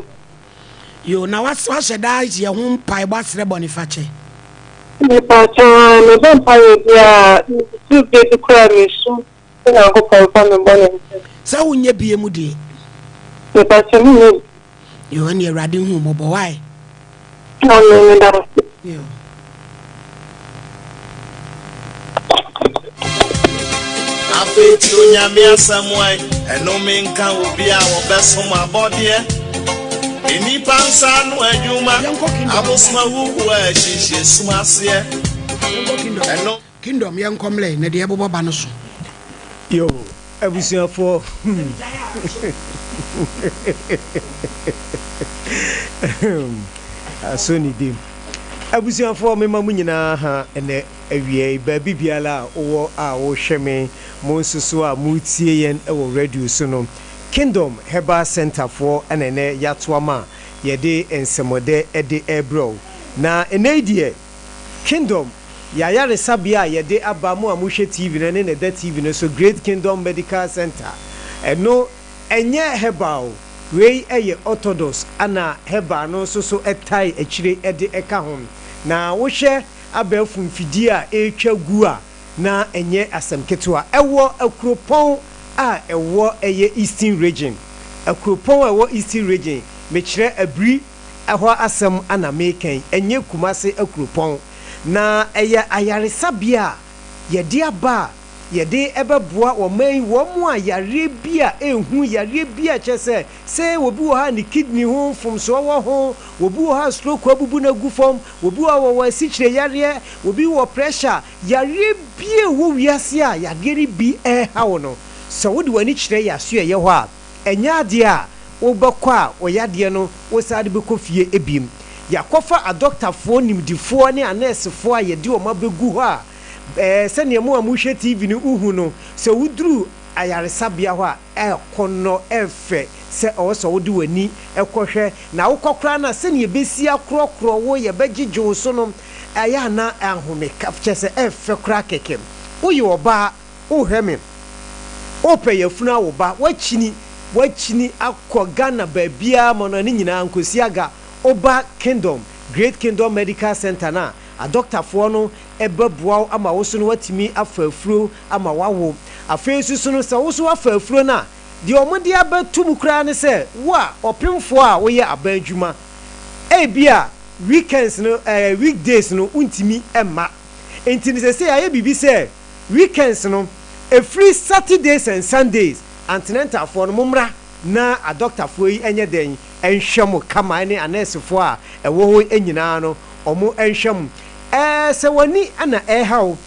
You now what's a dice your home pie was reboniface. Pastor, I don't pay too big to cry me soon. I'll go confirm the bonnet. So when you be a moody, Pastor, you and your riding home, but why? No, You. I bet you Yamia some way, and no man can will be our best from my body. Any pansan where you I was my who she smas here. And no Kingdom young comlay, na dear Boba Banoso. Yo, everything for so need him. Everything for me, Mamina, and a baby biala or our sheme, Monsusua, Mutie, and our radio sono. Kingdom Heba Center for and Yatwama, Yede and Samode Ede Ebro. Na enadie Kingdom Yaya Sabia Yede Abamu Amushe TV and in the TV so Great Kingdom Medical Center. And no enye Hebao we orthodox ana Heba no so etai echire ede eka hom. Na wo hye abefum fidi a etwa gua na enye asemketo a ewo akropon a ewo eye Eastern region. Akropon ewo Eastern region mechire abri ehwa asem ana meken enye kumase akropon na eye ayaresabia yede aba yede ebeboa oman wo mu ayare bia ehu yare bia chese se obi wo ha ni kidney ho fomso wo ho obi wo ha stroke abubu na gufom obi wo asichire yare obi wo pressure yare bia wo wiase a yare bi ha wo no so wo de wani chire yaso ye ho a enya ade a wo bekọ a wo yade no wo sade bekọ fie ebim yakofa a doctor fo nimdifo ne a nurse fo a yede o mabegu ho a sene mu amuhwe TV ni uhu no se wudru ayaresabia ho a ekono efe se oso wodi wani ekohwe na wokokra na sene ebesi akrokro wo ye begigwo so no aya na ahome kapche se efe kra kekem uyi oba uhemi ope yafuna wo ba wachini akọga na babia mono ni nyina nkosiaga oba Kingdom Great Kingdom Medical Center na a doctor for no ebeboa ama wo so no watimi afafuro ama wawo afesu no se wo so afafuro na de omode abatum kra ne se wo a opemfo a wo ye abanjuma bia weekends no weekdays no untimi emma entini se aye bibi se weekends no free Saturdays and Sundays antenatal for no mumra na a doctor for yi enye den enhwemo kama ne anese fo a ewo ho enyina no omo enhwem se wani ana hawo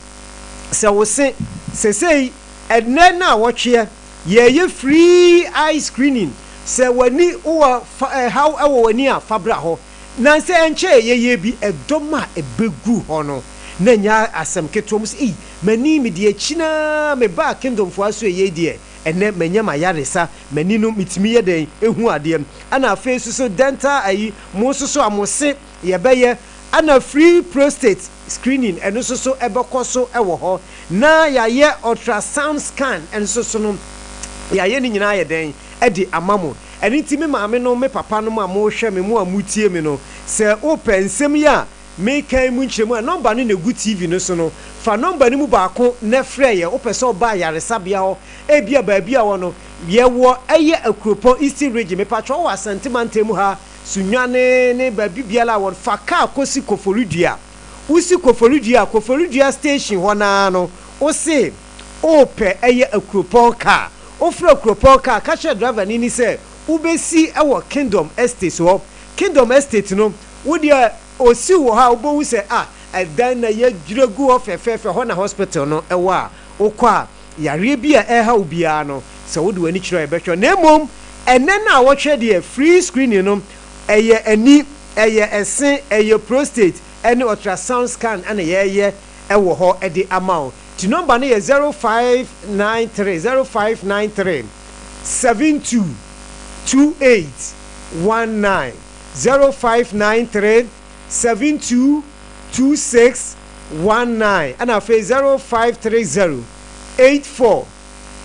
se wo se sei enne na wohwe ye free eye screening se wani wo hawo ewo wani a fabra ho na se enche ye bi edoma ebegu ho no na nya asem ketom se mani me de china me ba kingdom fo aso ye de ene manya ma yaresa mani no mitimi ye den ehu ade ana face so dental ayi mo so amose ye beye ana free prostate screening eno so ebekọ so ewo ho na yaye ultrasound scan enso so no yaye ni nyina ye den edi amamo eni ti me maame no me papa no ma mo hwe me mo amutie me no se open nsem ya me kan mu nchiremu a number no na gu TV no so no fa number ni mu baako na frɛ ye opese oba yaresabia ho ebia baabi a wo no ye wo eye akropon east region me patro wa sentimental ha sunwane ne baabi biala won fa ka kosi koforudua usi koforudua station ho na no o se ope eye akropon ka ofra akropon ka che driver ni se ubesi ewo Kingdom Estate so Kingdom Estate no wo dia osi wo ha obo se dan na ye dwiregu ofefefe ho na hospital no ewo a okwa yare bia eha obia no se wo de wani kiro ebehwe na emom ene na wo hwe de free screening no eye ani eye esen eye prostate any ultrasound scan and ye ewo ho edi amount the number na 0593 72 2819 0593 72 2619 and afa 0530 84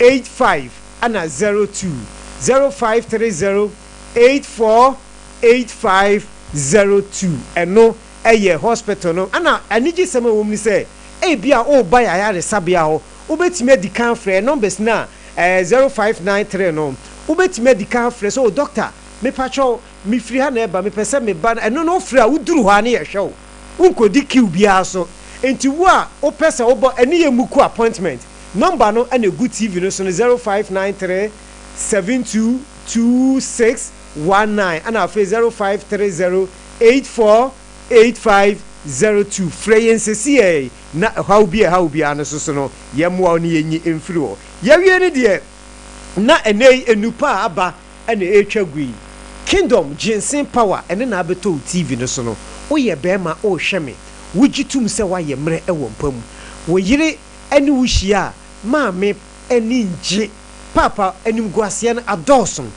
85 and 02 0530 84 8502 eno eye hospital no ana aniji sema wo mni se bia o ba ya resabia ho obetime adikan frɛ numbers na 0593 no obetime adikan frɛ so doctor me patcho me free ha na eba me pese me ba eno no frɛ a uduru ho ane ye hwe wo nkodi kiw bia so enti wo a o pese wo bo ene ye muku appointment number no ana good TV no so no 0593 72 2619 and our 0530 84 8502 Freyen CCA na how be anaso no yemwa oni yenyi emfiri ho yewie ne de na enei enupa aba ene etwagui Kingdom ginseng power ene na abeto TV no so no woye bema o hweme wugitum se waye mre ewo mpam wo yire ene wuhia maame eni nje papa enim guase na adoson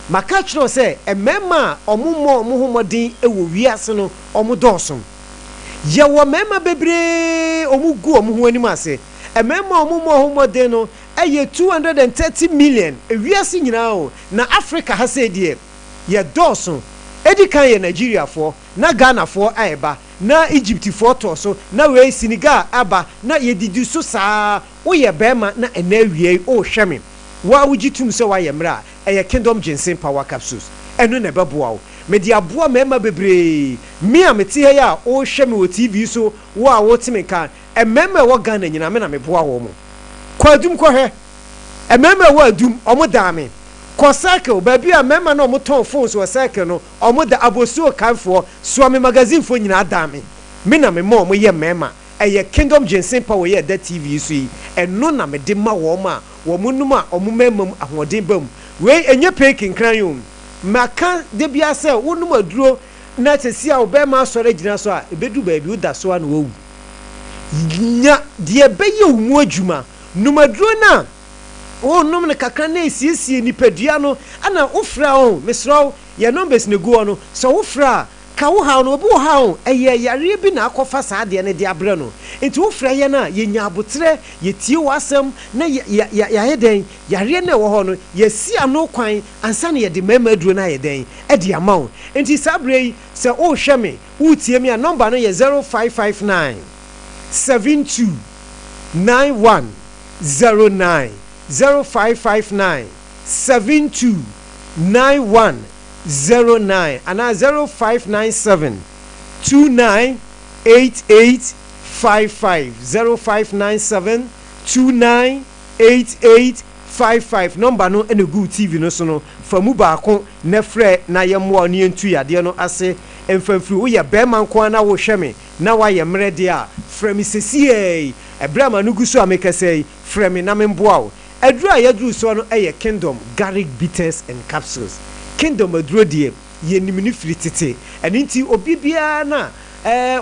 maka chiro se emema omumo homodin ewo wiase no omudoson ye wo mema bebre omugu omuho anim ase emema omumo homodin no eye 230 million ewiase nyina o na Africa ha se die ye doson edi kan ye Nigeria fo na Ghana fo aiba na Egypt fo to so na we Senegal aba na ye didi so saa wo ye bema na enawie o hweme wa wugitum se wa ye mra eye Kingdom ginseng power capsules eno ne beboa wo me di aboa mema bebre mi a meti he ya o hweme wo TV so wo a wo timi kan emema wo Ghana nyina me na me boa wo mo kwadum ko he emema wo adum omo dame ko cycle baby a mema na omo ton phones wo cycle no omo da abosuo kanfo so me magazine fo nyina dame me na me mo ye mema eye Kingdom ginseng power ye da TV so yi eno na me de ma wo ma wo munuma omumemam ahoden bam we enye pekin kran yom maka de bia se wonum aduro na tesi a obema sore gina so a ebedu baabi uda so a na wo nya de beye umu adwuma numaduro na num ne kakra na esiesie nipadua no ana ofra o mesro ye numbers ne go no so ofra ka wo ha no obi wo ha o eye yare bi na akofa saade ne de abre no enti wo fra ye na ye nya abotre ye tie wasem na ya heden yare na wo ho no ye si ano kwan ansa na ye de mema duro na ye den e de amawo enti sabre se o hweme wo tie me a number no ye 0559 72 9109 0559 72 9109 and 0597 298855 0597 298855 number no ene good TV no so no famu baako na frɛ na yemwo ne ntu yade no ase emfamfiri wo ye bema nko na wo hweme na wa ye mrede a frɛ mi sesie ebrama no guso amekasei frɛ mi na memboa wo aduru a yaduru so no eye Kingdom garlic bitters and capsules Kingdom aduro die ye nimini firi tete eni nti obi bia na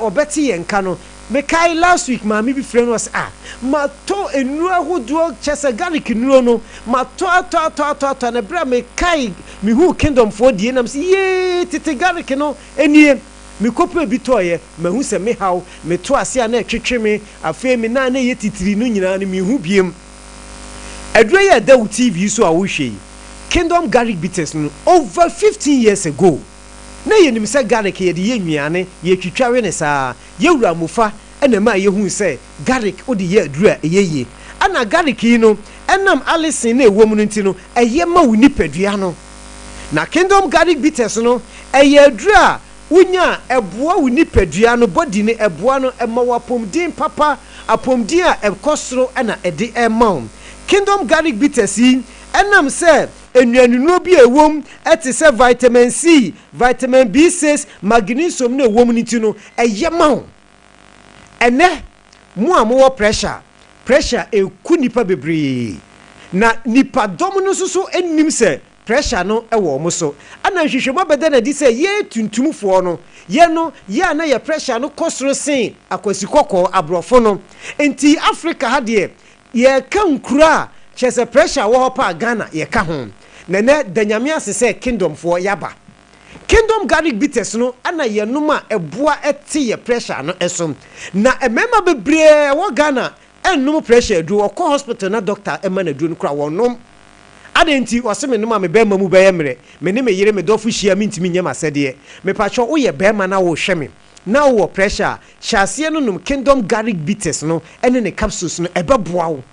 obeti ye nka no me kai last week maami bi frɛ no was mato enuro ahodoɔ kyɛsɛ garlic nuro no mato ato na bra me kai me hu kingdom for die nam sɛ ye tete garlic no enie me kopɛ bi toye me hu sɛ me haw me to ase a na twetwe me afei me na ye titiri no nyina no me hu biem aduro ye da wo TV so a wo hwɛ kingdom garlic bitters no over 15 years ago na yenim sɛ garlic ye de ye nnuane ye twitwawe ne saa ye wura mofa ena ma ye hu sɛ garlic odi ye aduro a ye ana garlic yi no enam alison na ewom no nti no eye ma wo nipadua no na kingdom garlic bitters no eye aduro a unya eboa wo nipadua no body ne eboa no ema wapomdin papa apomdin a ekosoro na ede ema kingdom garlic bitters yi enam sɛ enuanuno bi ewom ete sɛ vitamin C vitamin B6 magnesium na ewom nti no eyema ene mo amowo pressure eku nipa bebree na nipa dom no so enim sɛ pressure no ewo mo so ana hwehwemo beda na di sɛ ye tuntumfo no ye no ya na ye pressure no kosoro sen akwasi kokko abrofo no enti Africa ha de ye kan kura chese pressure wo pa Ghana ye ka ho nene danyame asese kingdom for yaba kingdom garlic bitters no ana ye noma eboa ete ye pressure no esom na emema bebre wo Ghana enum pressure du okọ hospital na doctor ema na du no kra wonom adenti waseme noma me bema mu beye mre me ne me yire me dofu hia me ntimi nyama sede me pacho wo ye bema na wo hwe me na wo pressure hyase no num kingdom garlic bitters no ene ne capsules no ebeboa wo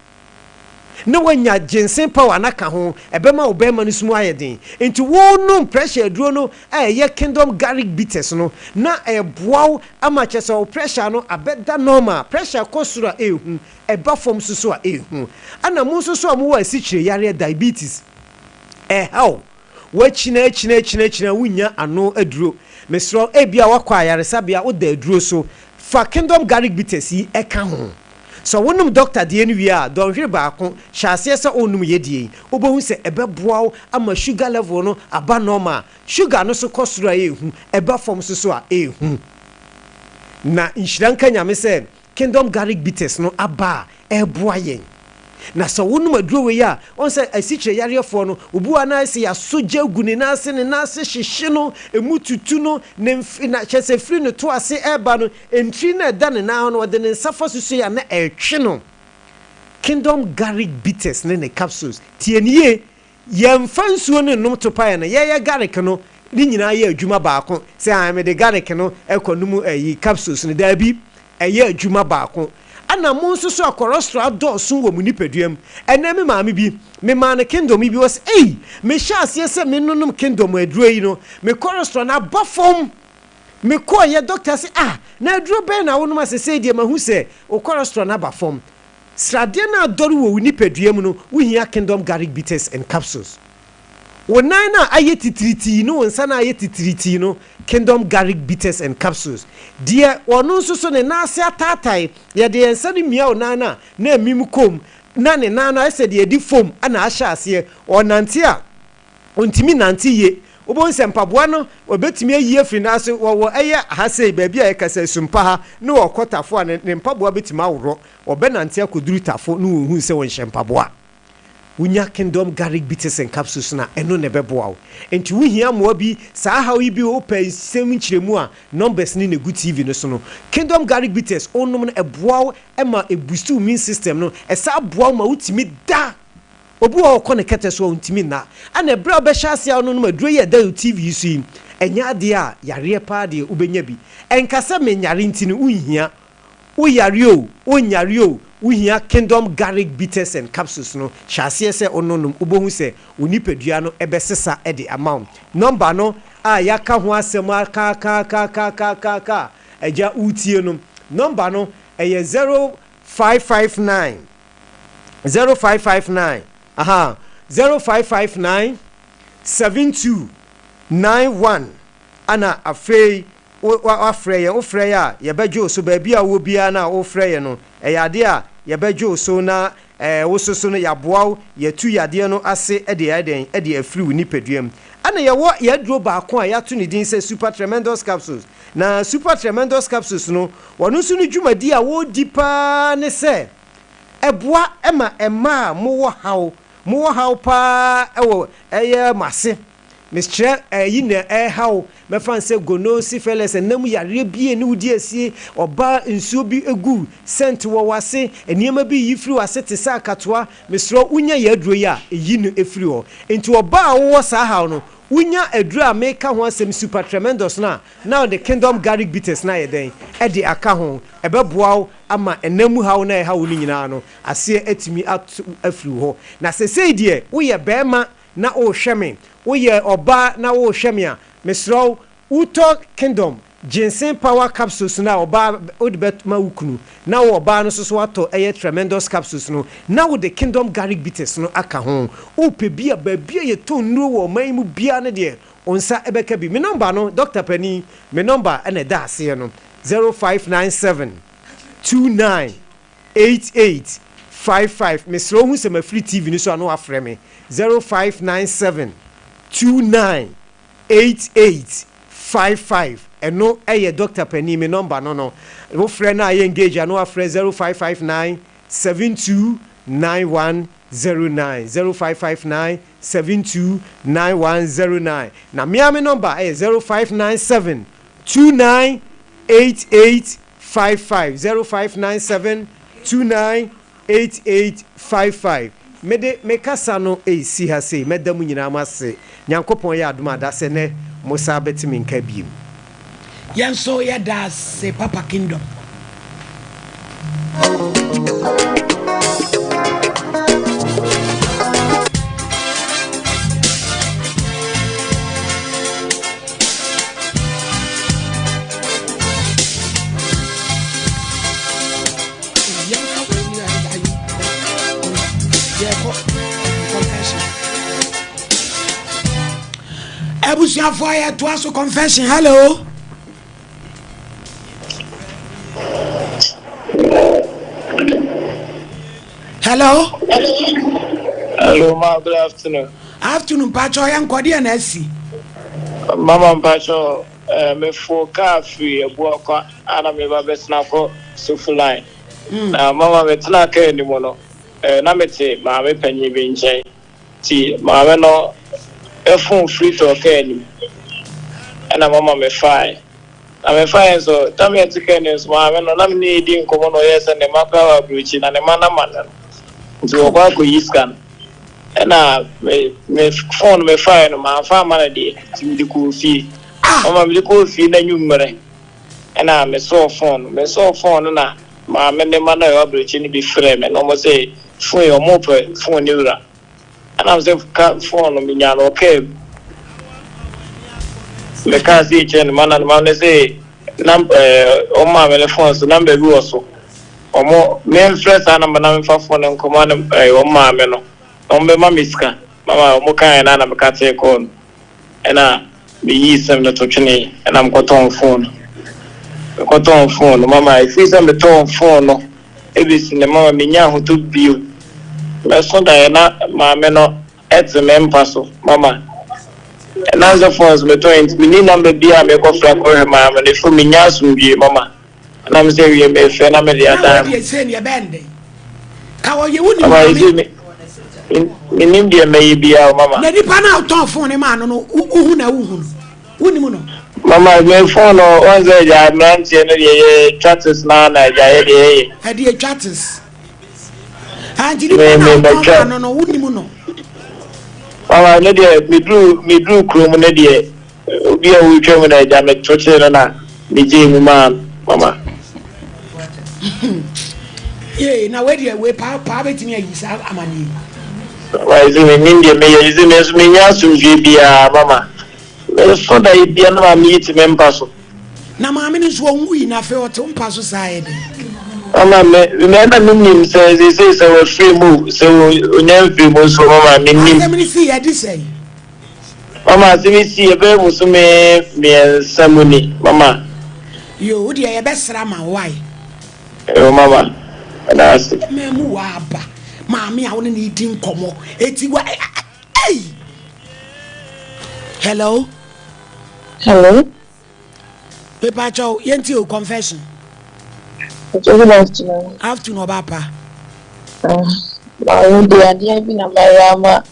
na wanya ginseng power na ka ho ebema wo bema no sumu ayeden enti wo num pressure duro no ye kingdom garlic bitters no na eboa wo ama chese wo pressure no abeda normal pressure kosura ehu eba fom susu a ehu ana mu susu a mu wa asikyire yare diabetes how wachina wunya ano aduro mesro ebia wakwa ayaresa bia wo da aduro so fa kingdom garlic bitters yi eka ho so wonum doctor de enu wi a don hwe baako hyase se onum yedie obohu se ebeboa wo ama sugar level no aba normal sugar no so kosura ehu eba fom susu a ehu na inhyiranka nyame se kingdom garlic bitters no aba eboa yen na so wonum aduro we ya on se asikyire yarefo no obu ana se ya soja gune na ase ne na ase hyehye no emututu no ne na chese free no to ase eba no entri na da ne na no de ne safa susu ya na etwe no kingdom garlic bitters ne capsules tienie yemfa nsuo ne nom to pae na ye garlic no ni nyina ye adwuma baako se me de garlic no ekonum ayi capsules ne da bi ye adwuma baako ana mo nso so cholesterol dɔɔso wɔ mu nipaduam ɛna me maame bi me ma na kingdom bi was me hyase se me nonum kingdom aduro yi no me cholesterol na bafom me ko ye doctor se na aduro ben na wonum asese die ma hu se o cholesterol na bafom srade na adɔre wɔ nipaduam no wo hia kingdom garlic bitters and capsules wonan na ayetitriti no wonsa na ayetitriti no kingdom garlic bitters and capsules dia wono nso so ne na ase atatai ye de ensa ne mia wonan na emim kom na ne na na ese de edi fom ana ahya ase onante a ontimi nante ye obon sempaboa no obetimi ayi afri na ase wo eye ahase baabi a yekasa sumpa ha ne wokotafo a ne mpaboa betimi aworo obenante akoduru tafo no wo hu se won hyempaboa unya kingdom garlic bitters and capsules na eno ne beboa wo enti wo hia mo bi saa hawo bi open sem nkyiremu a numbers ni na good TV no so no kingdom garlic bitters onum no eboa wo ema boost immune system no esa boa ma utimi da obu o ko ne kete so utimi na ana bra obehya ase a no no maduro ye da TV so yi enya de a yare pa de ubenya bi enkasa me nyare ntini unhia wo yare o onyare o uhia kingdom garlic bitters and capsules no hyase se ononum ubohu se onipadua no ebesesa e de amount number no yaka ho asem ka eja utie no number no eye 0559 0559 7291 ana afei ofreya ye bejo so ba bia wo bia na ofreya no eyade a ye bejo so na wososo no yaboa ye tu yade no ase ede afiri wo nipaduam ana yawo yadro baako a yato ne din sɛ super tremendous capsules na super tremendous capsules no wɔno so no dwumadi a wo dipa ne sɛ ɛboa ɛma ɛma mo haw pa ɛwɔ ɛyɛ mase Mr. Yina how me fan say gono syphilis enam yare bie ne wudi asie oba nsuo bi egu sent wo wase eniema bi yifiri wase te sa akatoa Mr. unya ya aduro ya eyi no efiri ho enti oba wo sa how no unya aduro a make ho asem super tremendous now the kingdom garlic bitters na yeden e de aka ho ebeboa ama enamu haw na haw ni nyina no ase atimi afiri ho na sesei de wo ye bema na o hweme Oye oba na wo hwemia mesro uto kingdom ginseng power capsules na oba odbet ma ukunu na wo oba no so ato eye tremendous capsules no na wo the kingdom garlic bitters no aka ho o pe bia ba bia ye to nru wo man mu bia ne de onsa ebeka bi me number no Dr. Penny me number ene da ase no 0597 298855 mesro hu se ma free TV ni so ano afre me 0597 298855 eno eye Dr. Penny me number no wo frɛ na ye engage ano afrɛ 0559 729109 0559 729109 na me number eye 0597 298855 0597 298855 mede mekasa no si ha sei medamu nyina mase nyankopon ya adoma da se ne musa betimi nka biem yenso ya da se papa kingdom Ebusia for ya to aso confession. Hello. Hello. Hello, ma. Good afternoon. Afternoon, Pacho. I am Kodia Nessi. Mama Pacho, me for coffee, a book, and I'm a best now for Sufulai. Now, Mama, it's not anymore. Namete, Mamma Penny being changed. See, Mamma no. A phone free to okay, and a mama me fine. I'm a fine, so tell me a chicken is my man. I'm needing common yes and a macra bridge and a man. To a walk with scan. And I may phone me fine, my family to the cool fee. I'm a cool fee, the numerate. And I'm a sore phone, and my man, of bridge in be frame and almost say, for your mope, for neura. And I was a phone me okay. The car see and man and man say number my telephones number also. Or more main first number for phone and command my meno. Mamiska, Mama Moka and Anna Kate call. And I be ye some the touching and I'm got on phone. Got on phone, Mama, if he's on the tone phone, everything the Mama Minya who took you. My son Diana, my meno at the main parcel, Mama. And as the phones me told me number be a make off like her, Mama, and if me nyasum be, Mama. And I'm saying you may fair number the other. You're saying you're bending. How are you? Wouldn't me? In India, maybe our Mama. Lady Pana talk phone a man, no, Mama, my phone or on the man, chatters now, I had the chatters. And you know, wouldn't you know? Mama, me drew chrome, be a week when I damn it, church and the Jim man, Mama. Yeah, now where do you wear poverty near you, Amani? Why is in India, may is in as many as to be a Mama. Let's for the Indian meet members. Now, my minister won't win a fair to pass society. Mama, remember me says he says I was free move, so never free move, so Mama, let me see, I did say. Mama, see me a baby, so me some money, Mama. You would your best Rama, why? Oh, Mama, and I said, Memuaba, Mammy, I only need Nkomo. It's why. Hey, Hello. Hello. Paper Chow, yenti o confession. Good afternoon. Afternoon, Papa. My dear, been a Mariama.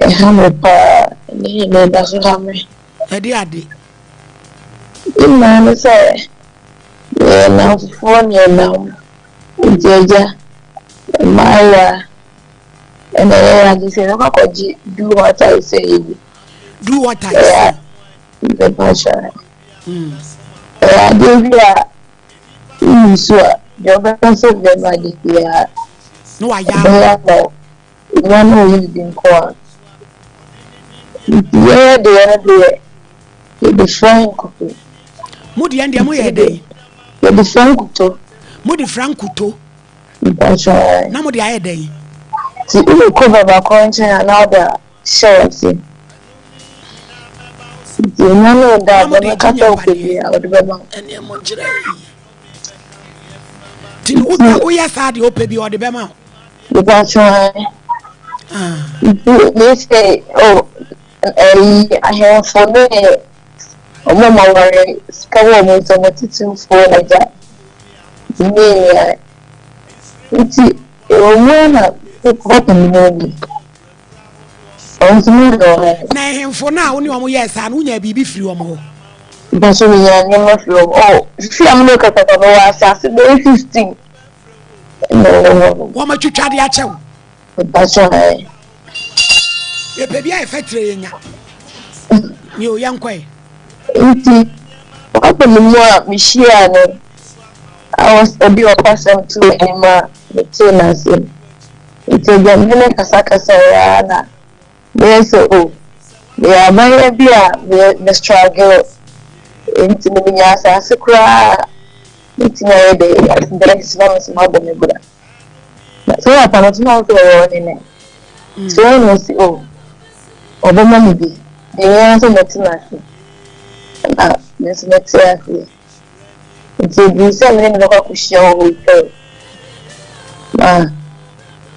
A hammer pa, and he doesn't have me. Adi. In my say, now for me now. Jaja, Maya, and I say, do what I say. Do what I say. The passion. I gave you so your best of them, my dear. No, I am. One who is in court. Yeah, the other day, the Frank. Moody and the Amoya day. The Frank. Moody Frankuto. Now, the other day. See, you cover my country and other shorts. You know that when I cut off with you, I would be about any more. Oh, yes, I do pay or the Bema. Because they say, oh, I have for me. A woman worry, Scawoman, so much for like that. Me, it's a woman what in the morning. Now, him for now, only yes, and we be free or more. But so we are never flow. Oh, if I'm looking at the assassin, 15. No, what much you try the actual? That's why. A baby, I fed train. You young quay. What the more Michiano? I was a bit of person to Emma, the tenants. It's a young Casaka Sarana. There's oh, they are my beer, the struggle into the Minas as a cry. It's no day, there is no small than good. So I cannot know the in it. So I must say, oh, Obama be the answer that's nothing. That's not exactly. It's a decent local show with her.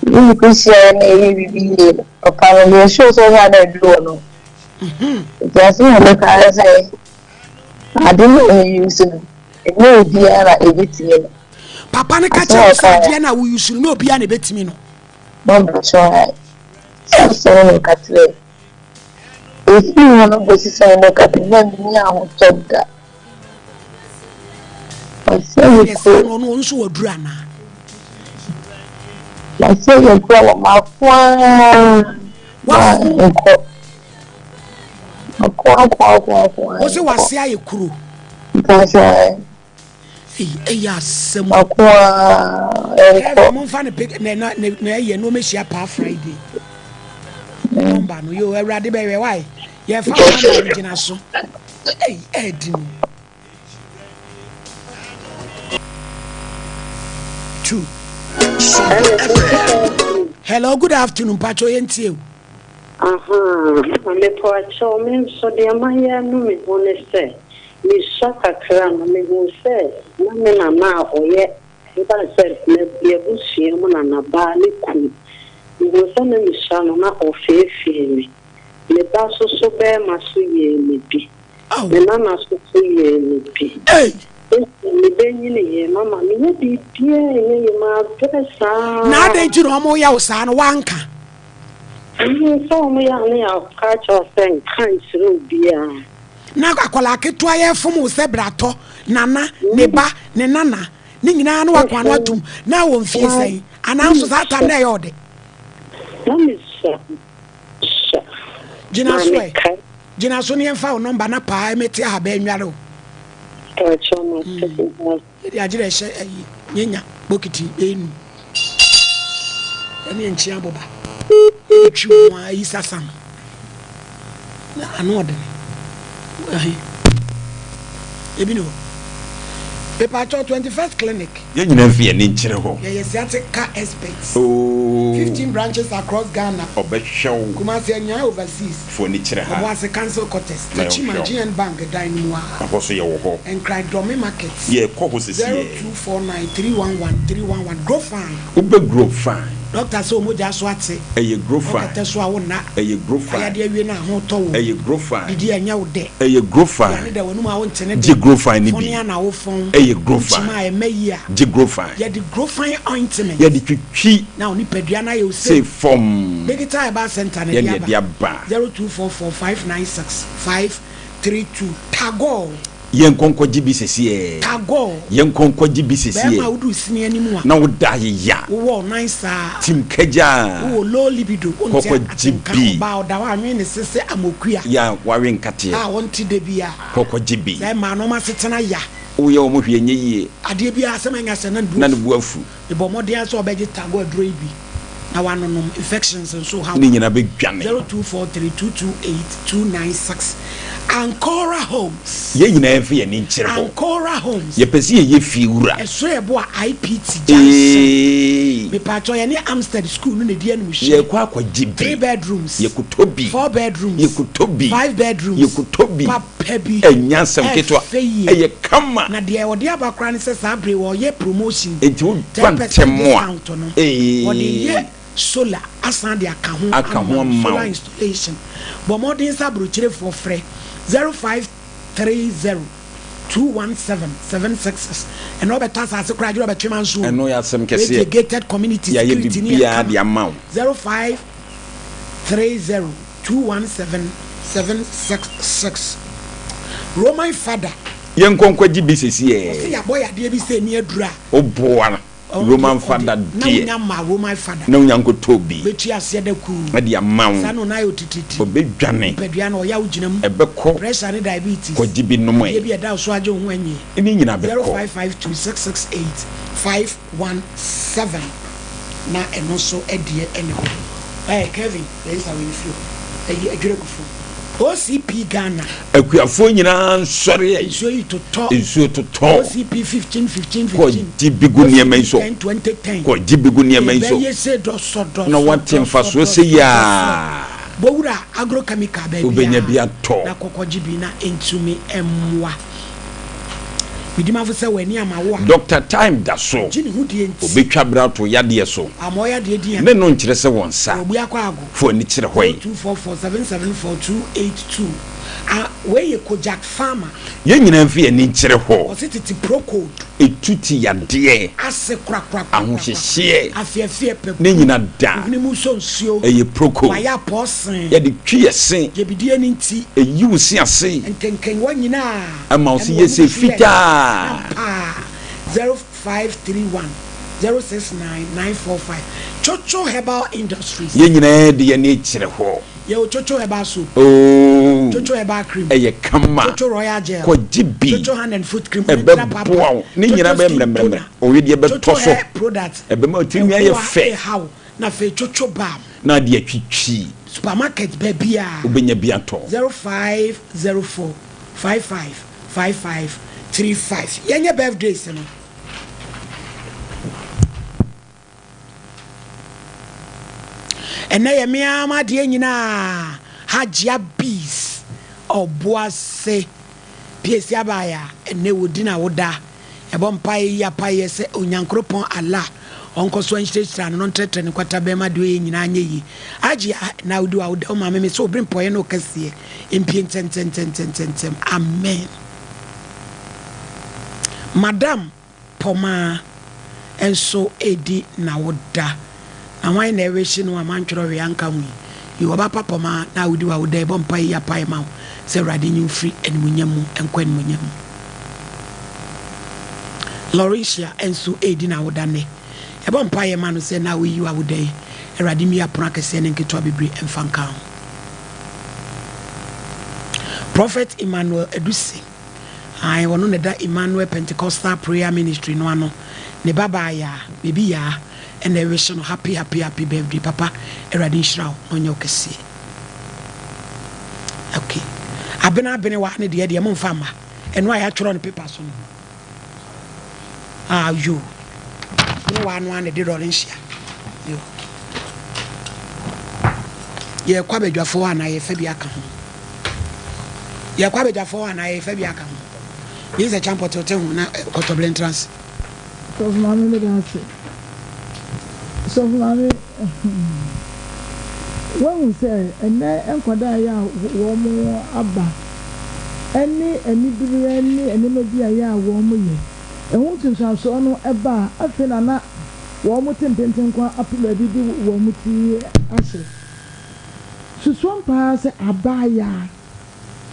You could share maybe apparently shows all had a door. Just look at say, I didn't know you used to. It may be a bit. Papa, I catch up, Diana, we should know be a bit me. No, that's right. So look at it. If you want to go to some look at it, then me, I will talk that. I say, yes, I don't know, so a drama. I say you grow my phone. What's it was say you crew? That's right. Yes, some more funny pick. No, miss your pa Friday. You are ready, baby. Why? You found original so. Hey, Eddie. True. Hello, good afternoon, Pacho Yentio. I'm a poor child, so the Amaya no me want to say. Miss Shaka Kram, me who says, Mamma now or yet, if I said, let be a bushy and a barley crew. You will send me Shanna or fair feeling. The basso so bear my sweet me be. Oh, the Nana so me be. Hey! Mamma, me be dear, my dress. Now they do no more son, Wanka. So me only I'll catch us and can't through beer. Now I call like it to a fumu sebrato, Nana, Neba, Nenana, Nina, no one to now won't feel say, announce that and they order. Gina Sway, Gina Sonian found no banner pie, met her ben yellow. I did a share Yenya, Bokiti, in any Chiaboba. You are Isasam. I know them. Ebino. Paper 21st clinic. You never fear an inch. Yes, that's a car experts. Oh, 15 branches across Ghana. Show Kumasi and overseas. Furniture. Was a council contest. The Chimajian Bank, a dining one. And cried Domi Markets. Yeah, Cocos is 0249 311 311. Grow fine. Ube grow fine. doctor so mo ja so ate eye grow fine o so awo na eye grow fine ya de wie na ho to wo eye grow fine didi anya wo de eye grow fine ya de wonu ma wo ntene de grow fine ni bi fon ya na wo fon eye grow fine ma e mayi a de grow fine ya de grow fine ointment ya de twitwi na oni padua na ye say from digital ba center na dia ba 0244596532 tago yen konko jibi sesi tago yen konko jibi sesi ma wudu sini animu na woda ya wo nice tim kaja wo low libido koko jibi ba oda wa anwe ne sese amokua ya wawe nkate wonti de bia koko jibi ma no ma setena ya wo ye wo mo hwe nyeye ade bia asema nya se na du na bu afu e bo modern so obeje tago adro ibi na wanonom infections and so how ni nyina be dwane 0243228296 Ancora Homes ye nyina efe ye ni nkyere ho Ancora Homes ye pese ye fi wura eso ye bo IPT Johnson me pato ye ni Amstead school no ne die no hye ye kwa jibi 3 bedrooms ye kutobi 4 bedrooms ye kutobi 5 bedrooms ye kutobi papa bi enyansam ketwa ye kama na de wode abakra ne se sabre wo ye promotion enti wo twantemo wode ye solar asan de aka ho solar installation but modern sabrochire for free 0530217766 and no better as a graduate of Chiman Zoo and no yasem kese gated community security near the amount 0530217766 Roman father yen konko jibi sesi say ya boy ade bi say ni adura oboa Roman father dear na Roman father na unyanko tobi betu ase da ku na the amount sanu na yo tititi obedwane pedua na oya uginam ebeko pressure and diabetes ko jibi no mo e bi da so aje ho anyi ni nyina beko 0552668517 na eno so edie ene ho Kevin there is a way feel adwere kufu OCP Ghana akuafo nyina nsore nsuo yi toto OCP 15 ko dibigu niema iso 2010 ko dibigu niema iso yese doso na watem faso se ya bowura agrochemical ba obenya bia to na kokoji bi na entumi emwa bidima fo se wani amawo Dr. Time da so jini hudi enti obetwa brato yade so amoya de dia ne no nkyere se wonsa obu akwa ago fo ni kyere hoy 2447742282 weye Kojak farmer ye nyina mfi ye ni nkyere ho osititi pro code etuti yade ase krakra ahohyehye afiafie pepe ne nyina da ni mu so nsio eye pro code waya posen ye de twie sen ye bidie ni nti eyi si ase enkenken wanyina ama osi ye se fita 0531 069945 Chocho Herbal Industries ye nyina de ye ni kyere ho ye Chocho Herbal soup Chocho Herbal cream eye kama Chocho Royal gel ko jibi Chocho hand and foot cream ebe boa ni nyina be mremrem o ye de be toso product ebe ma otimi aye fe na fe Chocho balm na de atwitwi supermarket be bia obenya bia to 0504555535 yenye birthdays no ene ye miama de nyina hajia bees oboase piesi abaya ene wodina woda ebo mpai ya paye se onyankropon ala onko so anhyira no ntrete ne kwata be ma de nyina anye yi agi na wodi wa woda o ma me so obrin poye no kase empie ntenten amen madam poma enso edi na woda na wan na eweshi no amantworo we anka mu yi oba papa ma na wodi wa woda e bom pai ya pai ma se rade nyu free enmunyam enkwanmunyam Lauricia enso edi na woda ne e bom pai ma no se na we yi wa woda e rade mi apona kese ne nketo bebre emfanka Prophet Emmanuel Edusi I wono ne da Emmanuel Pentecostal Prayer Ministry no ano ne baba ya baby ya and I wish you happy birthday papa eradi nshira onye okese okay abena wa ne de mo mfa ma eno aya tworo ne paper so you no one ane de ro nshia yo ye kwa bedwafo ana ye fa bi aka ho ye kwa bedwafo ana ye fa bi aka ho This is a champion to tell na Kotoble entrance. Because mommy made us. So mommy when we say and enkwada ya wo mo aba any biri any media ya wo mo ye ehun tunso no eba afena na wo mo tempenten kwa apula bi di wo mo ti ahye susuan pa se abaya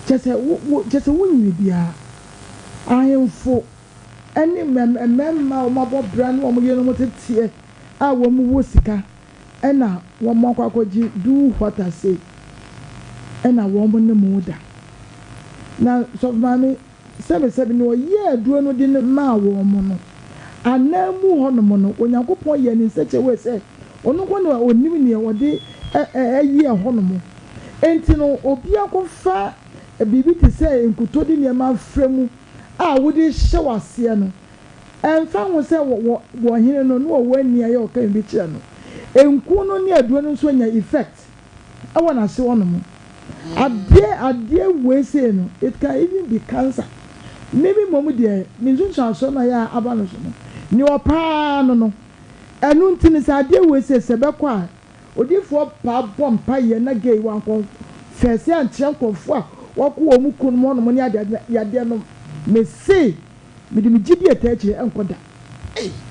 chese wunyi bia ayemfo any memma o mabo brand wo mo ye no mo tetie a wo mo wo sika ena wo mo kwakoji do what I say ena wo mo ne mo da na so mami sebe no ye duro no di ma wo mo no anamu ho no mo no onyankopon ye ni seche we say onu ko no onim ni wo di ye ho no mo enti no obi akofa bibi ti say enkuto di ne ma fremu a wo di hye wase no enfa ho say wo hene no no wo ani aye o kan bi kire no enku no ne aduro no so nya effect I wanna see one mo adie we say no it can even be cancer maybe mom there minzu so na ya aba no so no ni opa no enu ntini sa adie we say sebekọ a odifo pa bom pa ye na gay wan kon fese an kyenkonfo a wako omu kun mo no mo ni ade no me say me di me gidi etachi enkoda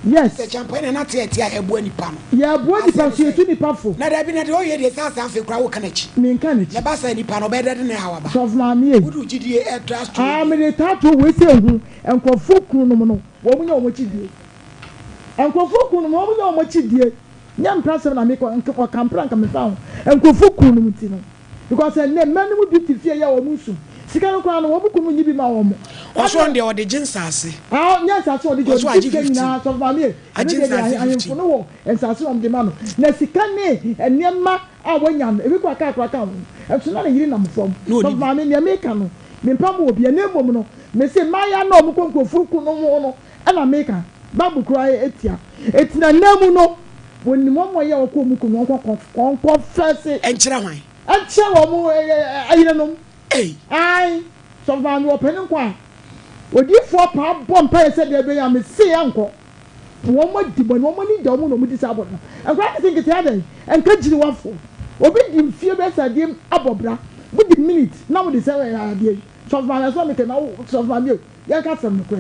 yes the champagne na tia ebu nipa no ya ebu nipa so etu nipa fo na da bi na de o ye de sa afi kra wo kanachi me kanachi na ba sa nipa no be de ne hawaba so ma me wudu gidi e trust me de tato we say hu enkofo kun no mo no wo mu nya o mo chidie enkofo kun no mo nya o mo chidie nya mprasem na me ko kampra nka me fa ho enkofo kun no muti no because na manu mu duty fie ya wo musu sika no kwa no wo buku mu nyibi ma wo mo oso nde o de jinsase nya sase o de jinsase na so fa me ajinsase no wo ensase o de ma no na sika ne enema a wonya no ebi kwa ka ho enso na yiri na mfom so fa me ne me ka no me pam obi na emom no me se maya na omu konkofuru ku no mo no na me ka babu kura etia etina namu no woni mo ye wo ko mu ku no kon fese enkyira hwan enkyira wo mu ayire no ai so fa me open kwa odifo pa bom pa se de be ya me se anko wo mo dibo wo mo ni da mo no mo di sabo no akwa think it had enka jiri wafo obi di mfie be sa di abobra mo di minute na mo di se ya de so fa na so me ke na so fa me ya ka sam ko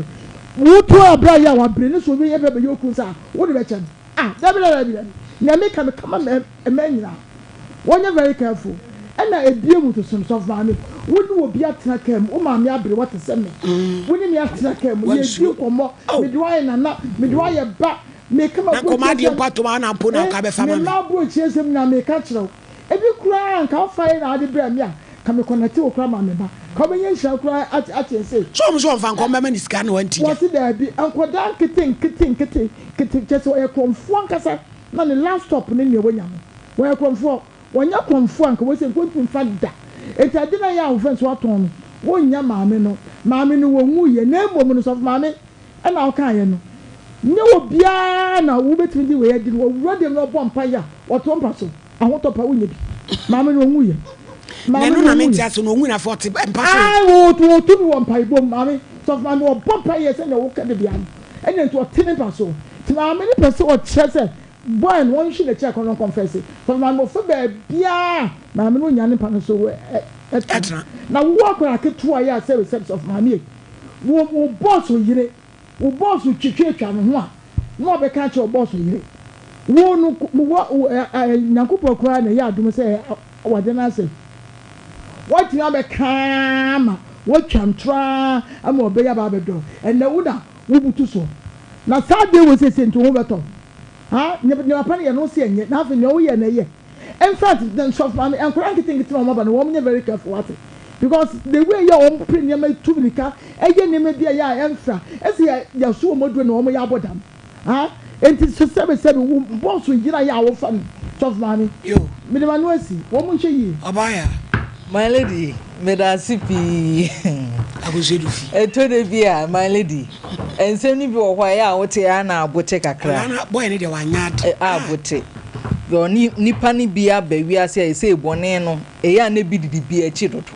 wo to abra ya wa bre ni so be ye be yoku sa wo de be chen da bi na me ka me kama me nyina wonya very careful ena ebie mu to so fa me wonu obi atena kam o ma me abre what say me woni me atena kam ye di komo me do aye na me do aye ba me kama na koma de pato ma na mpo na ka be fa me na bro chiesem na me ka kire ebi kura anka o fa na ade bra me a ka me connect o kura ma me ba ka be yen hia kura ati say so mfa nko ma ni sika na wanti what there be ankoda kete cheso e konfo ankasa na ne laptop ne ne wonya mo wo konfo wonya konfo anka wo se kontu fa da enti na ya ofense waton no wonya maame no wo hu ye na emom no so maame na o kan ye no nye obia na wo betimi di we ye di wo wrode no bom pa ya woto mpa so ahotopa wonya bi maame no hu ye maame no na menti aso no hu na 40 mpa so ai wo to bi won pa ibom maame so maame wo bom pa ye se na wo ka de bia no ene nto tene pa so ti maame ni pese o chese boy one she the check on confess so maame mo fe ba bia maame no nya ne pa no so etra na wo akora ketu aye say recepts of maame wo boss o yire wo boss twetwa no ho a no be ka che o boss o yire wo no wo nyankopɔ kora na ya adum say wade na say what you be kama wo twamtra ama obeya ba bedo and na wo da wo butu so na sade wo say nto ho beto ha ne papa ne no say enye na afi ne wo ye na ye in fact then so man and kora think it no ba no wo very careful what because the way you on premier me tubika eye ne me bia ya enfra ese ya so mo do na wo ya bodam ha enti so sebe wo boss ngira ya wo fa so man yo me de manu asi wo mo nhwe yi obaya my lady me da sipi abuzedu fi eto de bia my lady ensem ni bi wo hwa ya wo te ya na abote kakra na boy ne de wanyade abote yo nipa ni bia ba wiase e se ebone no e ya na bi didi bia chi dodo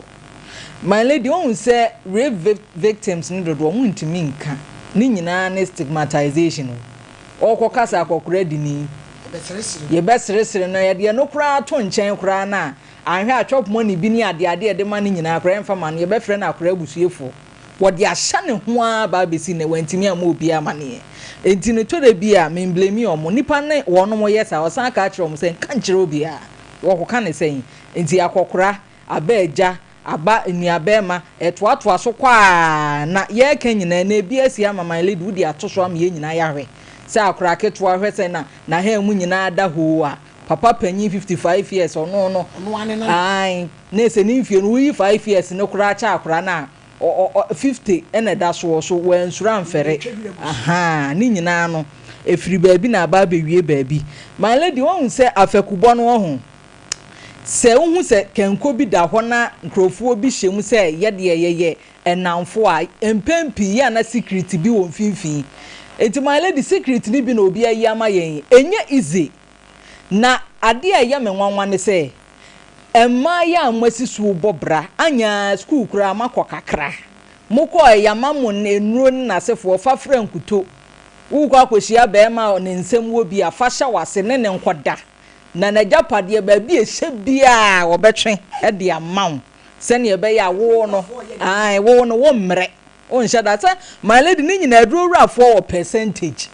my lady won say rape victims ni dodo won ntimi nka ni nyina ne stigmatization okokasa akokora di ni ye besresre no ye de no kura to nchen kura na anhwe a chop money bi ni ade de ma ni nyina kura emfa ma no ye befre na kura abusuefo wo de ahya ne ho a ba besi ne wantimi ama obi ama ne enti ne to de bi a me blame omo nipa ne wono mo yesa o san ka kire omo sen kan kire obi a wo ko kan sen enti akokora abaja aba niabema etoatoa so kwa na ye kan nyina na bi asi ama my lady wo de atoso am ye nyina yahwe se akora keto ahwe sen na ha mu nyina da ho a papa panyi 55 years no ai na se ni mfie no 5 years no kura cha akora na 50 ene da so wansura mfere aha ni nyina no efiri baabi na aba bewie baabi my lady won se afekubo no ho se hu se kenko bi da ho na nkrofo bi hyem se ye de ye enamfo a empempi ya na secret bi won finfin enti my lady secret ni bi na obi ayi ama yen enye easy na ade a ye menwanwa ne se emma ya amasi su bobra anya school kura makokakra moko ya mamu ne nuro na sefo fa frankuto wo kwa koshia be ma ne nsem wo bi afasha wase ne nkoda na najapade ba bi ehye bia wo betwe e de amaw se ne be ya wo no ai wo no wo mre on shada ta my lady ni nyina adurura for percentage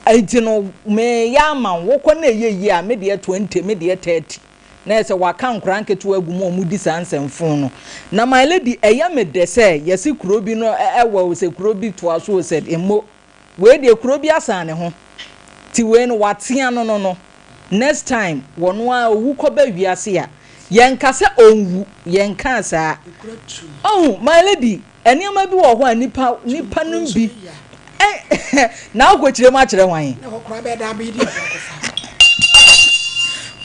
aiti no me ya amaw wo ko na yeyi a me de 20 me de 30 na ese waka nkran ketu agumo mudi sansemfon no na my lady eya me de se yesi kurobi no ewa se kurobi to aso said emo we de kurobi asan ne ho ti we no watea no next time wono a owu koba wiase a yenka se onwu yenka sa oh my lady eniama bi wo ho anipa no bi na ogwechire ma kire hwan na kokra be da bi di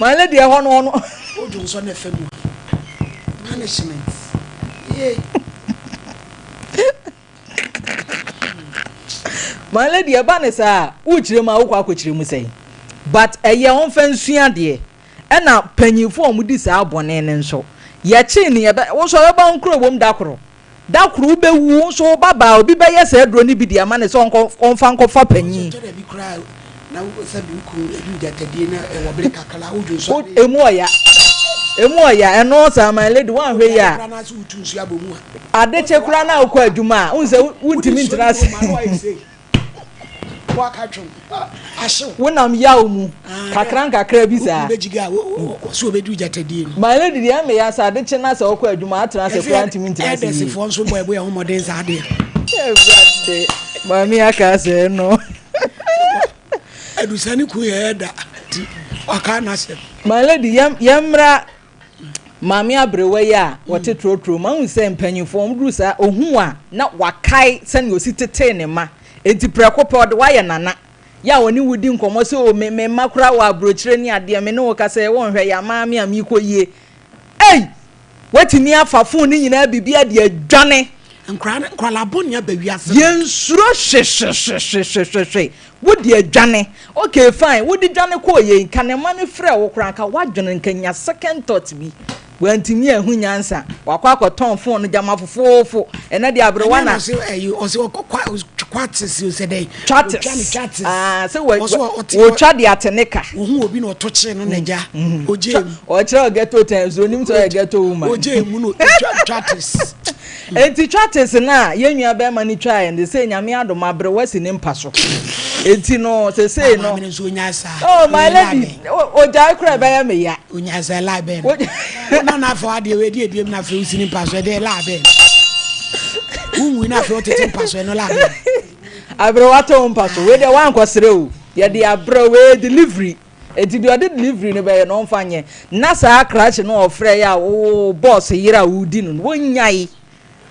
my lady e ho no ojo so na femu management yeah my lady e ba ne sa uchire ma ukwa akochire mu sei but eye on fansua de e na panyifo omudi sa abone ne nso ye chi ne ye wo so ye ba nkro bom dakoro be wu so baba obi be ye sa aduro ni bi de ama ne so onfa nkofa panyi na sabi ku edu jatadie na e wo bere kakala ojo so emu oya eno sa my lady wan hwe ya ade chekura na okọ adwuma unse untimi ntrase wakatwon ashe wonam yawo mu kakra bi sa bejiga so obedu jatadie my lady ya me ya sa ade che na sa okọ adwuma atrase kura ntimi ntrase ede se fo nso boy ya homoden sa ade everyday mami aka se no edusani ku yeda waka na se my lady yamra mami abrewe ya wote trotro ma unse mpanyifo mduru sa ohu a na wakai se ne ositete ne ma enti prekopod waye nana ya woni wudi nkomo se o me makura wa abrochire ni ade me ne wo kasa won hwe ya mami ami koyie ei watini afafo ni nyina bibia de adwane nkrala bonia bawiase yensuro hwe wodi adwane okay fine wodi dwane ko ye kanema ne frɛ wo kranka wadwane nkanya second thought bi wantimi ahu nyansa wakwa akoton phone jama fofofo ena de abrewa na o kwatis you said chatis se wo twa de ateneka ohu obi na otoche no naja oje o kire geto tenzo nim so geto woman oje mu no chatis enti chatis na yenua be ma ni twa and say nyame adom abrewa si ne mpaso enti no se no oh my lady o jai kra be ya me ya onyasa la be na for ade we die biem na fe usini paso de la be unwi na fe otete paso no la be abrewa to paso we de wan kwasere o ye de abrewa delivery enti de ode delivery ne be no mfanye na sa crash no ofre ya o boss yira udi no wonyai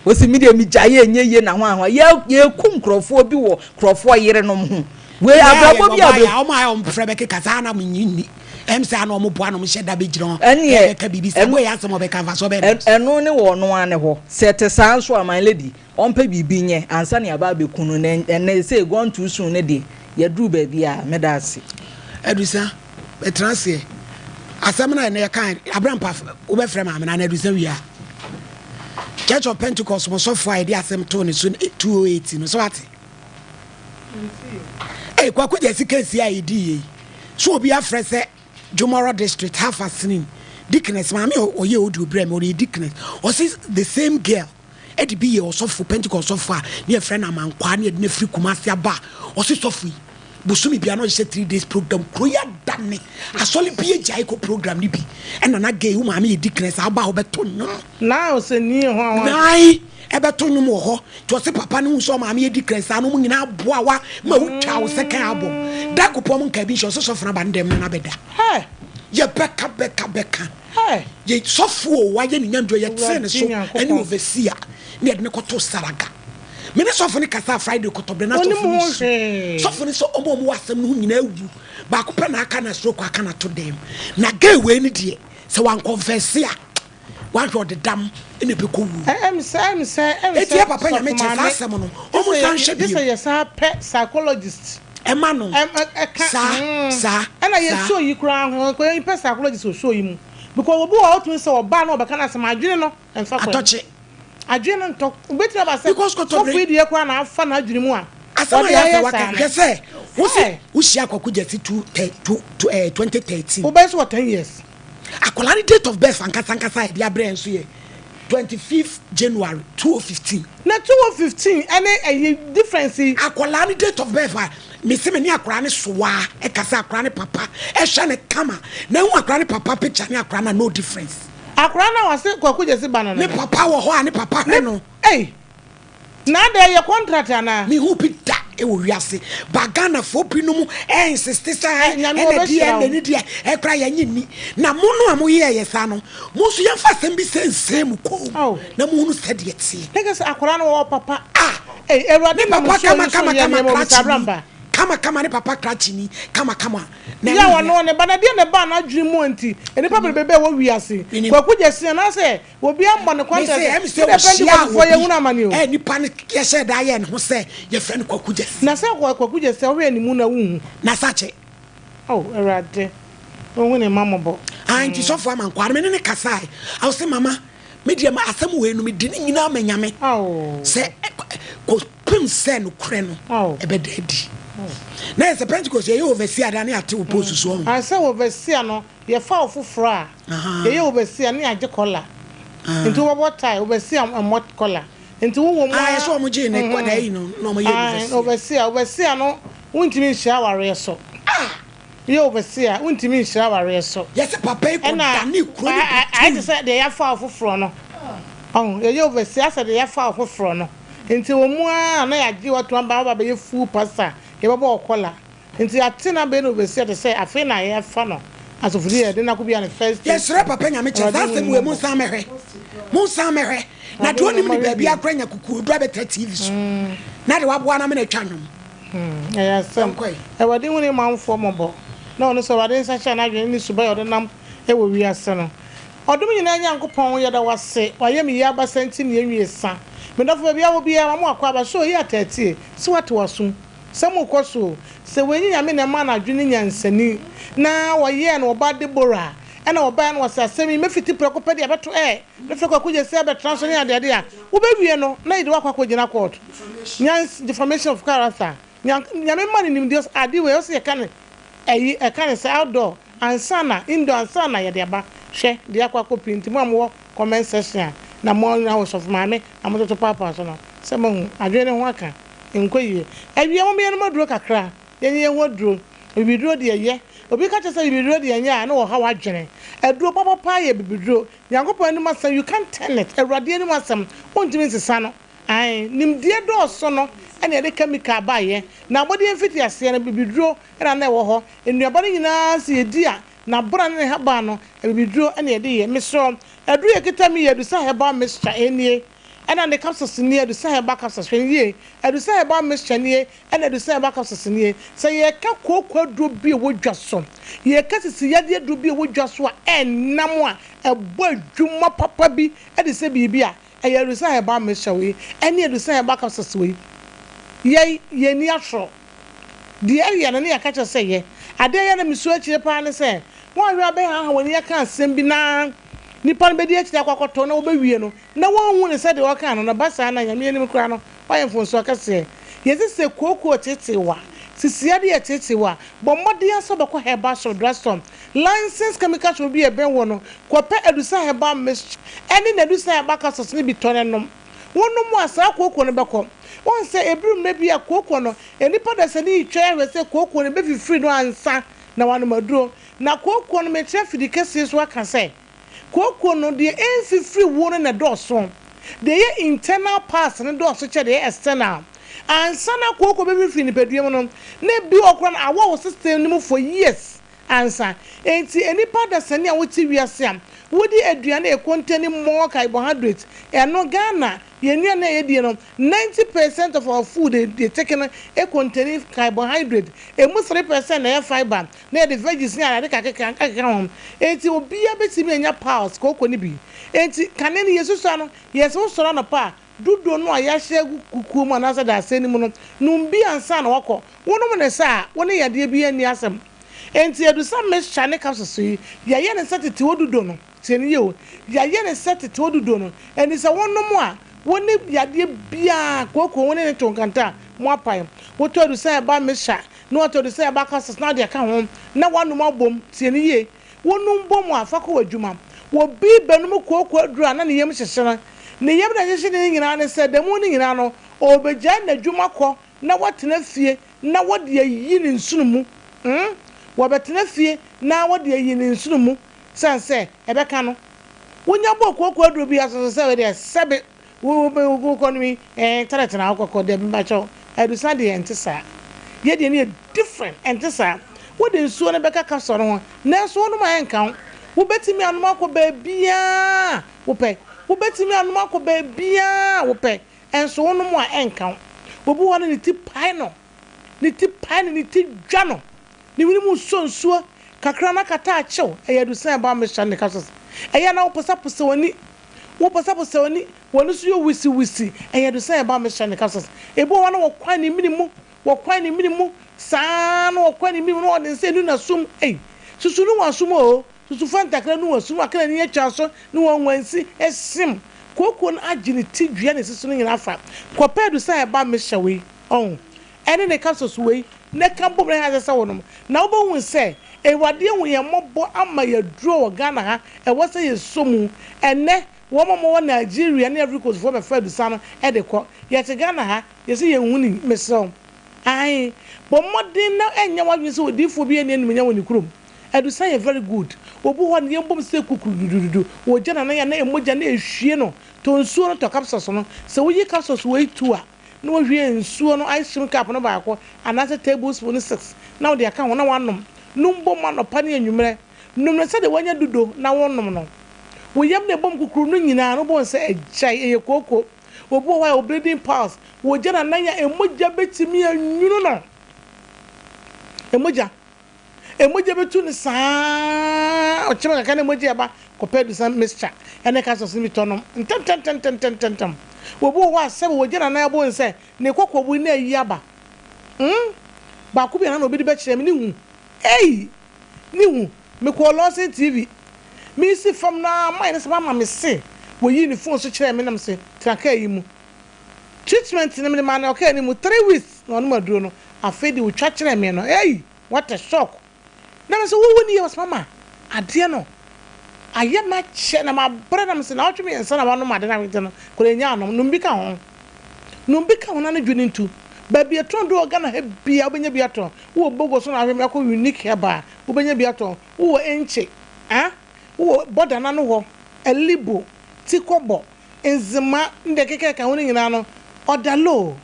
wosi media mi jaye enye na ho ahwa ye kum krofo bi wo krofo yire no ho we abrabo bi abrewa o ma o mfre be kasa na munyini emsa na omo boa no mhye be giro e ka bibi sa boy asem obeka fa so be eno ne wo no ane ho set sanso a my lady ompa bibi nye ansa ne aba be kunu ne say gone too soon ne de ya dru ba bia medase edusa betrase asem na ne kan Abraham pa wo be frem amena na edusa wi a Church of Pentecost mo so for idea asem to ne so 208 no so ate kwa kwa je sika si ID so obi afre se Jomoro district half asinin Dickness mami o ye odu brem o Dickness o see the same girl e be ye osofo Pentecost osofo ne friend amankwa ne de free Kumasi aba o see sofo busumi bia no je 3 days program kroya dane asoli bia jai ko program ni bi e na gay wo mami Dickness aba ho beto no na o se ni ho nai e beto no mo ho to se papa no so mami Dickness anu mo nyina boa wa ma utwa wo second album da ko pom nka bi so na bandem na beda he ye beka hey ye sofo wa ye nyando ye tse ne so eni overseer ne de ne koto saraga me ne sofo ne kasa Friday kotobre na sofo ne so omo wasam no nyina awu ba ko pe na aka na stroke aka na to dem na gay we ni de se wan confess ya wan hwo de dam ene be ko wu em say e papa nya me che sa asem no omo san hwe bi this is a psychologist Emma no sa and I show you crown ko you psychologist so show you because obi wa otu say oba na obeka na asem adwene no enfa kwa atoche adwene nto obeti na ba say because ko to free de kwa na afa na adwene mu a asem ya waka gese wo si akwaku jesi 2013 oba so 10 years akola ni date of birth ankasa e dia bre enso ye 25th January 2015 na 2015 any difference akola ni date of birth me se me ni akora ne soa e kasa akora ne papa e hwa ne kama na hu akora ne papa picture ne akora na no difference akora na wase kwaku jesi banana ne papa wo ho ne papa he no na da ye contract ana me hu pita e wo wiase bagana fo pinum e insist say e na dia ne dia e kra ya nyini na mo no amo ye yesa no mo so yemfa sem bi sensem ko na mo hu said ye tie nigga akora no wo papa ewrade papa kama ne papa krachini kama na ya wono ne bana dia ne ba na adwiri mu anti eni papa bebe wo wiase kwaku jesi na say obi ambo ne contract e depend for ye huna mani o nipa ne ye she da ye ne ho say ye friend kwaku jesi na say kwaku jesi wo eni mu na wu na sache ewrade wo ne mamobo anti so for man kware me ne kasai I say mama media ma asem we no me di ni nyina amanyame say ko pim say no kure no e be dedi na se Pentecost ye overseer da na ate oposu so I say overseer no ye fa ofoforo a ye overseer na age kola nti wo botai overseer amot kola nti wo mo so mo je ne koda yi no mo ye overseer no untimi nhia ware so ye overseer untimi nhia ware so yes papa ko da ni kuro I just say they fa ofoforo no ye overseer say they fa ofoforo no nti wo mu a na ya ji watu amba ba be full pastor ye baba okola nti atina be no be say to say afi na ye fa no asofuri ye de na ko bia ne first yes re papa nya me che sa se mu san mehwe na do ni me ba bia kranya kuku do be TV so na de wabo na me na twa nwom ya sam e wade hu ni manfo mobo na ono so wade nsa cha na adwene ni suba yode nam e wo wi ase no odum nyina nyankopon ye da wase waye me ya basanti ne enwiesa me dofo bia wo bia ma akwa ba so ye atati se wate waso semu koso se wenyi nyame na ma na adwene nyansani na waye na oba Deborah ena oba na wasa semi mefiti preko de abeto me feko kuje se be transfer ya de a wo be wie no na ide wakwa kogina court nyans defamation of character nyame ma ni nim dios ade we o se kan e kan se outdoor ansana indoor ansana ya de aba hwe de akwa copy nti mo amwo comment section na mo na house of mame na mo to papa so no se mo adwene ho aka enkoyie awie mo me no maduro kakra yenye ho duro bibiduro de ye obi ka tese bibiduro de nya na wo ha wadwene aduro papa ye bibiduro yankopon ni masam you can't tell it awrade ni masam ontimi nsesa no nimdie do so no ene de chemical ba ye na body mfiti ase na bibiduro na na wo ho enuaba ni nyina se edi a na bra ne ha ba no bibiduro ene de ye meso aduro ye kita mi ye du sa he ba mixture enie ena ne capsules nie du sa he ba capsules ye edu sa he ba mixture nie ena edu sa he ba capsules nie se ye ka kokwa duro bi wo dwaso ye ka sisi ye de duro bi wo dwaso a enam a ebo adwuma papa bi ede se bibi a ye edu sa he ba mixture we ene edu sa he ba capsules we ye ni afro de area na ne ya ka che se ye ade ye na misu akire pa ne se won hwe abe ha woni ya ka asem bi na nipa be di akire akwakoto na wo be wie no na won hu ne se de wo ka no na basa na nyame ni mkura no wayemfo so ka se ye se kokoko tetewa sisia de etete wa bo mmodi aso be ko herbal shop drugstore license chemical shop bi e ben wo no ko pe edusa herbal mist eni na edusa herbal capsules ni bi tonenom wonu mu asa kokoro no be ko won se ebrum na bi akoko no enipa da se ni twa we se kokoro no be fifiri no ansa na wanu maduro na kokoro no me twa fidi kese so aka se kokoro no de enfifiri wo no na doso de ye internal parts no doso che de external ansa na kokoro be fifiri ni peduem no na bi okro na awo system ni mu for years ansa enti enipa da se ni a woti wiase am wodi aduane e contain more carbohydrates eno Ghana yenia na yedie no 90% of our food they taken e contain carbohydrate e mu 3% na fiber na the veggies ni ala de kakaka hom enti obia betimi anya powers kokko ni bi enti kanene yesusu no yesu soro no pa dudo no ayahye kuku mu na da aseni mu no numbi ansa na wako wono ne sa woni yade bi ani asem enti edusa mesha ne kapso yi ye ne satete wodudo no tieni yo ye ne satete wodudo no eni se wono mu a woni yade bia kokko woni ne tonkanta mo apai woto edusa ba mesha no woto edusa ba kapso na de ka ho na wanu mabom tieni ye wonu mbom afako wadwuma wo bi benum kokko adura na ne yem hyehyena ne yem na hyehyena ne nyina ne se demu ne nyina no obegya na dwuma kɔ na watena fie na wode yi ne nsunumu wabetena fie na wode yi ne nsunumu sanse ebeka no wonya bo kokko aduro bi aso se we de sebe wo konomi taratena kokko de bi bacho edusa de entisa ye de ne different entisa wo de nsuo ne beka ka so no na nsuo no ma enkan wo betimi anum akɔ bia wo pɛ wo betimi anum akɔ bia wo pɛ ensuo no mo enkan obu wona ni ti pai no ni ti dwa no ni wini mu sonsuo kakra na kata achew eyadusan ba mesha ne kasos eya na wo posa woni woni so yo wisi eyadusan ba mesha ne kasos ebu wona wo kwan ni minimu saa na wo kwan ni minimu no de se nu na sum susu nu wasum o susu fanta kra nu wasum akra ni atwa so nu wanwansi esim kokko na agini ti dua ne susu no nyina afa kopedu sa ba mesha we ene ne kasos we ne kan bom ne ha se wonom na wo hu se ewade hu ye mobo ama ya duro wo Ghana ha e wo se ye somu ene wo mo Nigeria ne every coast for be fedu sa no e de ko ye te Ghana ha ye se ye hu ni meso ai bo modin na enya wadwe se odifo bi ene nya woni kurom edu sa ye very good obu ho ne mbom se kukudududu wo jana na ya na emoja na ehwie no to nsuo no to capsules no se wo yi capsules wo itu a na wo hwie nsuo no ice cream cup no ba ko another tablespoon 6 na wo de aka ho na wanom numbo ma no pa ne anwumre numre se de wanya dudo na wonom no wo yam ne bom kukuru no nyina no bon se ejai kokko obu ho o bleeding pulse wo jana na ya emoja betimi anwunu no emoja betu ni saa o chema ka na emoja ba compared to some mixture ene ka so simi tonom ntam wo bo wa se wo jana na bo nse ne kokko bu na yi aba ba ku bi na obi de be kire mi ni hu me ko losin tv mi si fam na mai na se mama me se wo yi ni phone so kire mi na me se traka yi mu treatment ni me ma na okay ni mu 3 weeks no no maduro no afedi wo twa kire mi no what a shock na me se wo ni was mama ade no aye ma che na ma bra na me se na otwe ensa na wano ma de na wete no ko nya anom no mbika ho na dwene ntu ba bia ton do Ghana ha bia obenya bia ton wo bogo so na ahwe akọ unique heba obenya bia ton wo enche wo boda na no ho elibo tikobo enzima ndekeke ka woni nyina no odalo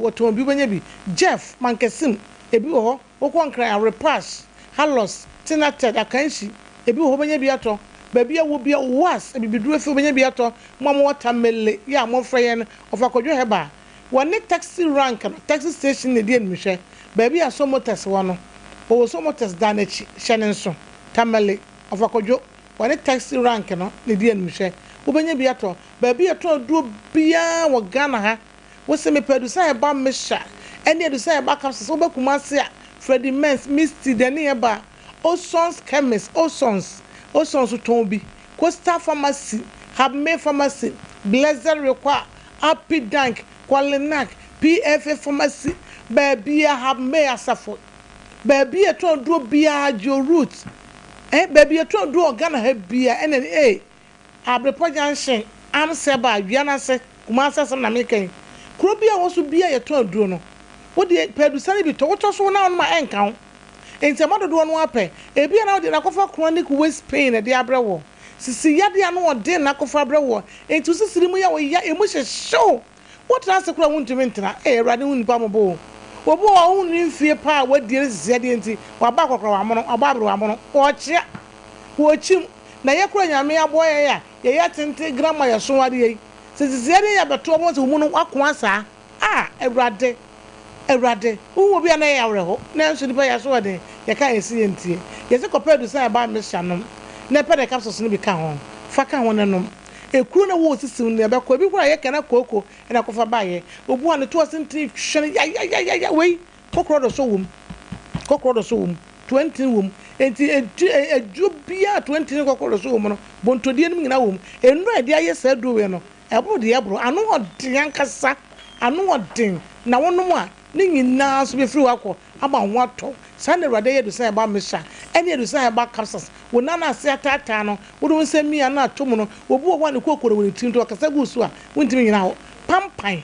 oton bi obenya bi Jeff Mankesim ebi wo okwo nkran repass halos tinated akanshi ebi wo obenya bia ton ba bia wo bia was ebi biduro fe obenya bia ton mo watermele ya mo freyen ofakodwo heba wani taxi rank no taxi station ne die nmihwe ba bia so motors wono o so motors danechi hyenenso tamale ofakodwo wani taxi rank no ne die nmihwe obenya bia to ba bia to do bia wo Ghana ha wo se me pedu sai ba mesha ene edu sai ba kapsa so bakuma se a Freddy Mens Misty de ne ba Osons chemist Osons ton bi Costa Pharmacy Habme Pharmacy Blazer Require Happy Dank Qualinak PFA Pharmacy baby have me asafo baby a tron do bia your roots baby a tron do Ghana have bia and abrepo junction am seba wiana se kumasa sam na meken kuro bia wo so bia ye tron do no wo de pedusani bi to wo to so na on ma enkan enti amado do no apɛ ebia na wo de na kofa chronic waist pain de abrewo sisi yade anu ode na kofa abrewo enti sisiri mu ya wo ya emu hyehyɛw wo trans kura wuntumi ntina awurade hu nipa mobo obo wo hu ni fie pa wadie zede enti waba kokoro wa mono aba abro wa mono wo kyea wo kyim na ye kura nyame aboye ya tente grandma ya so wade yi sisi zede ya beto mo se mu no akon asa awurade wo bi na ya wreho na nso nipa ya so wade ye ka esi entie ye se kopedu sa ba meshanom na pede capsules no bi ka ho fa ka ho nanom ekuru na wo sisi ne be ko bi kura ye kana koko na kofa ba ye obu an to asenti hwene ya wei kokoro do so wum 20 wum enti eju bia 20 kokoro do so wum no bontodie nim nyina wum enu ade aye sa do we no ebo de ebro anu odin ankasa anu odin na wonom a ne nyina so be free wakọ aba ho ato sane rade ye do say ba mesha ene ye do say ba capsules wona ase atata no wo do nsem mi ana atom no obu wo ne kokoro wo tin to akasa gusu a wontimi nyina ho pampan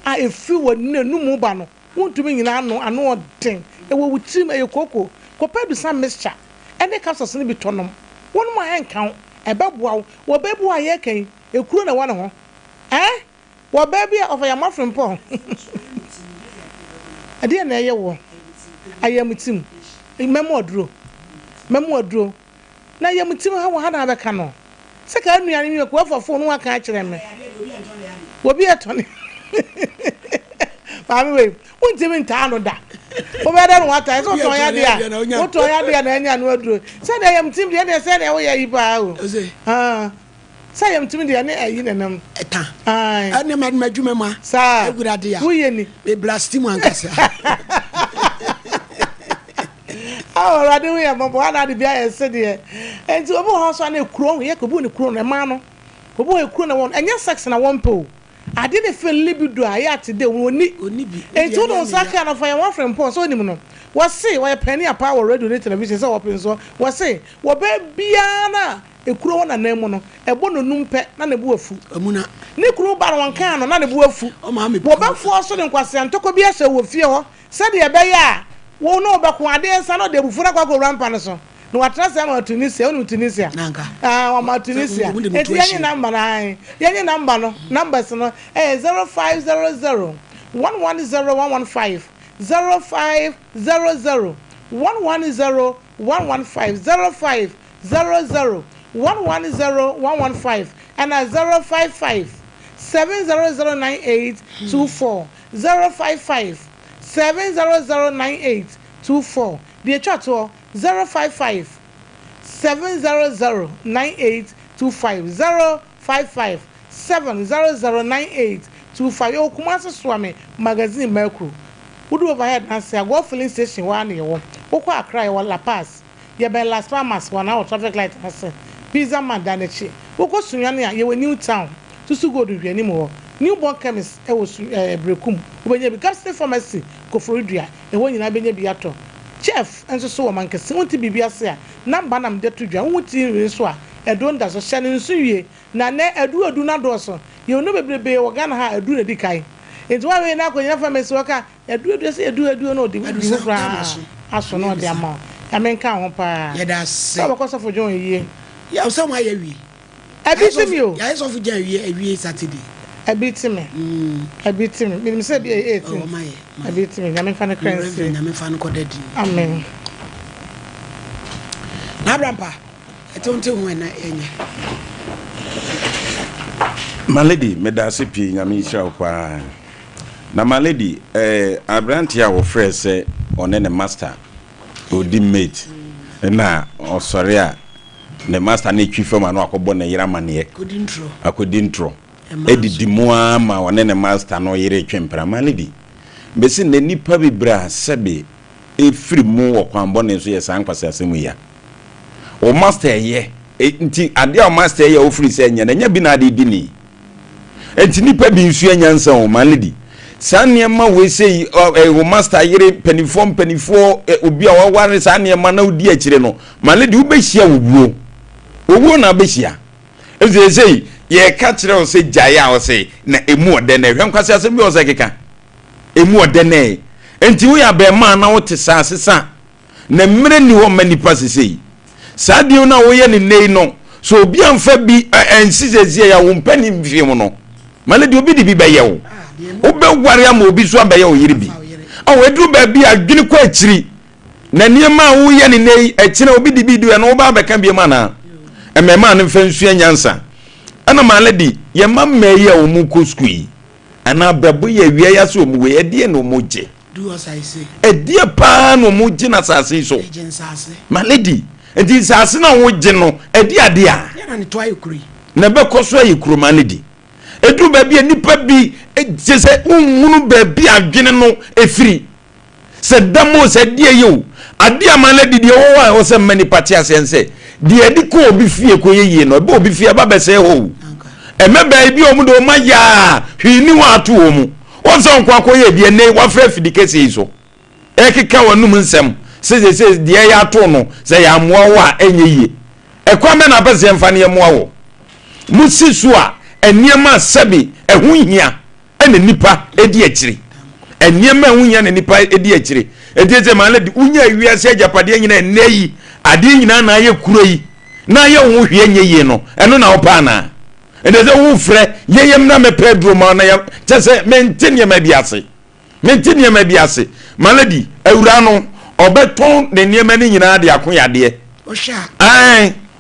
a efi wo ne numu ba no wontimi nyina anu odin e wo wutim e koko kopedu sam mesha ene capsules ne bi tonom wonom a enkan e beboa wo beboa ye kan ekuru na wana ho wo baby of your muffin pon ade na ye wo ayamutim memo odro na ayamutim ha wo ha na beka no se ka anuane mi ko afofo no aka a kire me wo bi etone mami we wontimi nta no da wo be da no ata so to ya de na anya no odro se da ayamutim de se na wo ya yi ba o say am timi de na ayi nanam eta ane madwuma ma sa agurade ya wo ye ni be blastim ankasa awara de wo ya mbo ana de bia yese de enti obo ho so na ekuro ye ko bu ne kuro na ma no obo ekuro na won enya sex na won pe o ade ne fe libido a ya te de woni bi enti wo don saka na fa ya won frem pon so nim no wo se wo penny apa wo radio television so wo pen so wo se wo be bia na ekuro wona nan mu no ebo no numpe na ne bu afu amuna ne kuro ba no kan no na ne bu afu o ma me bo ba fu so ne kwase antoko bi ahye wo fie ho se de ebe ya wo no be ko ade nsa no de bufu na kwa ko rampa no so no watra se ma Tunisia onu Tunisia nanka wa ma Tunisia eti yenye number na yenye number no numbers no 0500 110115 0500 110 115 0500 110-115 and 055-7009824 055-7009824 the chat 055-7009825 055-7009825 o Kumasi Swami magazine Mercury would overhead and say go filling station one year woko Accra wa La Paz ye be Las Palmas one hour traffic light ase pizza man danechi woko sunyane a ye we New Town susu go do hwani mo newborn chemist e wo brekum obenye bi capsule pharmacy koforidua e wo nyina benye bi ato chef enso so wo mankese wonti bibia ase a number nam de to dwa wonti wi so a edo nda so hye ne nso wie na ne edu na do so ye no bebrebe wo Ghana ha edu na dikai enti wa we na konya pharmacy waka edu se edu no di fra aso no de ama amenka ho pa ye da se so ko so fo jon yie ya so ma ye wi ebitimi o ya so fo jan wi Saturday ebitimi mi se bi 18 oh my ebitimi na me fa na crancy na me fa na ko dadi amen na brampa etonte ho na enye malady me da se pi nyame hira wo pa na malady abrantia wo frese one ne master odi mate na osore a ne master na twi fam anu akobo na yira mane akodintro edidi mu ama one ne master no yire twempra malady besi ne nipa bibra sebe efiri mu wo kwambo ne so yesa ankwase asemu ya o master ye nti ade o master ye o free se nya na nya bi na ade di ni enti nipa bi nsu anya nsa o malady saa nneɛma we sei wo master yere penifo obi a waware saa nneɛma na odi akyire no maledi wo behia wo na behia ezei ye ka kyerɛ wo se gyae a wo se na emu ode na hwɛ nkwase asem bi wo se keka emu ode na enti wo ya be ma na wo te saa sesa na mmere ni ho ma nipa sesei saa dio na wo ye ne nei no so obi amfa bi ensizezie ya wo mpani mfie mu no maledi obi di bi be ye wo obe ware am obi so abaye wo yiri bi awo edru ba bi adwini kwa akiri na niema wo ye ne nei akira obi di bi du na wo ba beka bi ma na emema ne mfa nsu anyansa ana maledi ye mamma ye wo mu ko skui ana brabo ye wie ya so mu we edie no mu je do as I say edie pa no mu je na sase so maledi edi sase na wo je no edie ade a na ne to ayekuri na be koso ayekuru maledi edru ba bi nipa bi se unhunu ba bi adwene no efiri se damo se die yo ade a maledi de wo wa wo se mani pati asense de edi ko obi fie ko yeye no be obi fie ba be se ho emeba bi omu do ma ya hwini wa ato omu wonso nkwa akoye de ne wa fra fidikesi so ekeka wanum nsem se de ya ato no se ya moa wa enye ekwa me na pese mfa ne moa wo musisu a eniema sabi ehunhia ene nipa edi akiri eniema ehunhia ne nipa edi akiri edieze maladi unya wiase agapade nyina eneyi ade nyina na aye kuro yi na aye wo hwie nyeye no eno na opa na edeze wo frɛ yeyem na me pedro ma na ya tese mentenie ma biase maladi awura no obeton ne niema ni nyina de akoyade o sha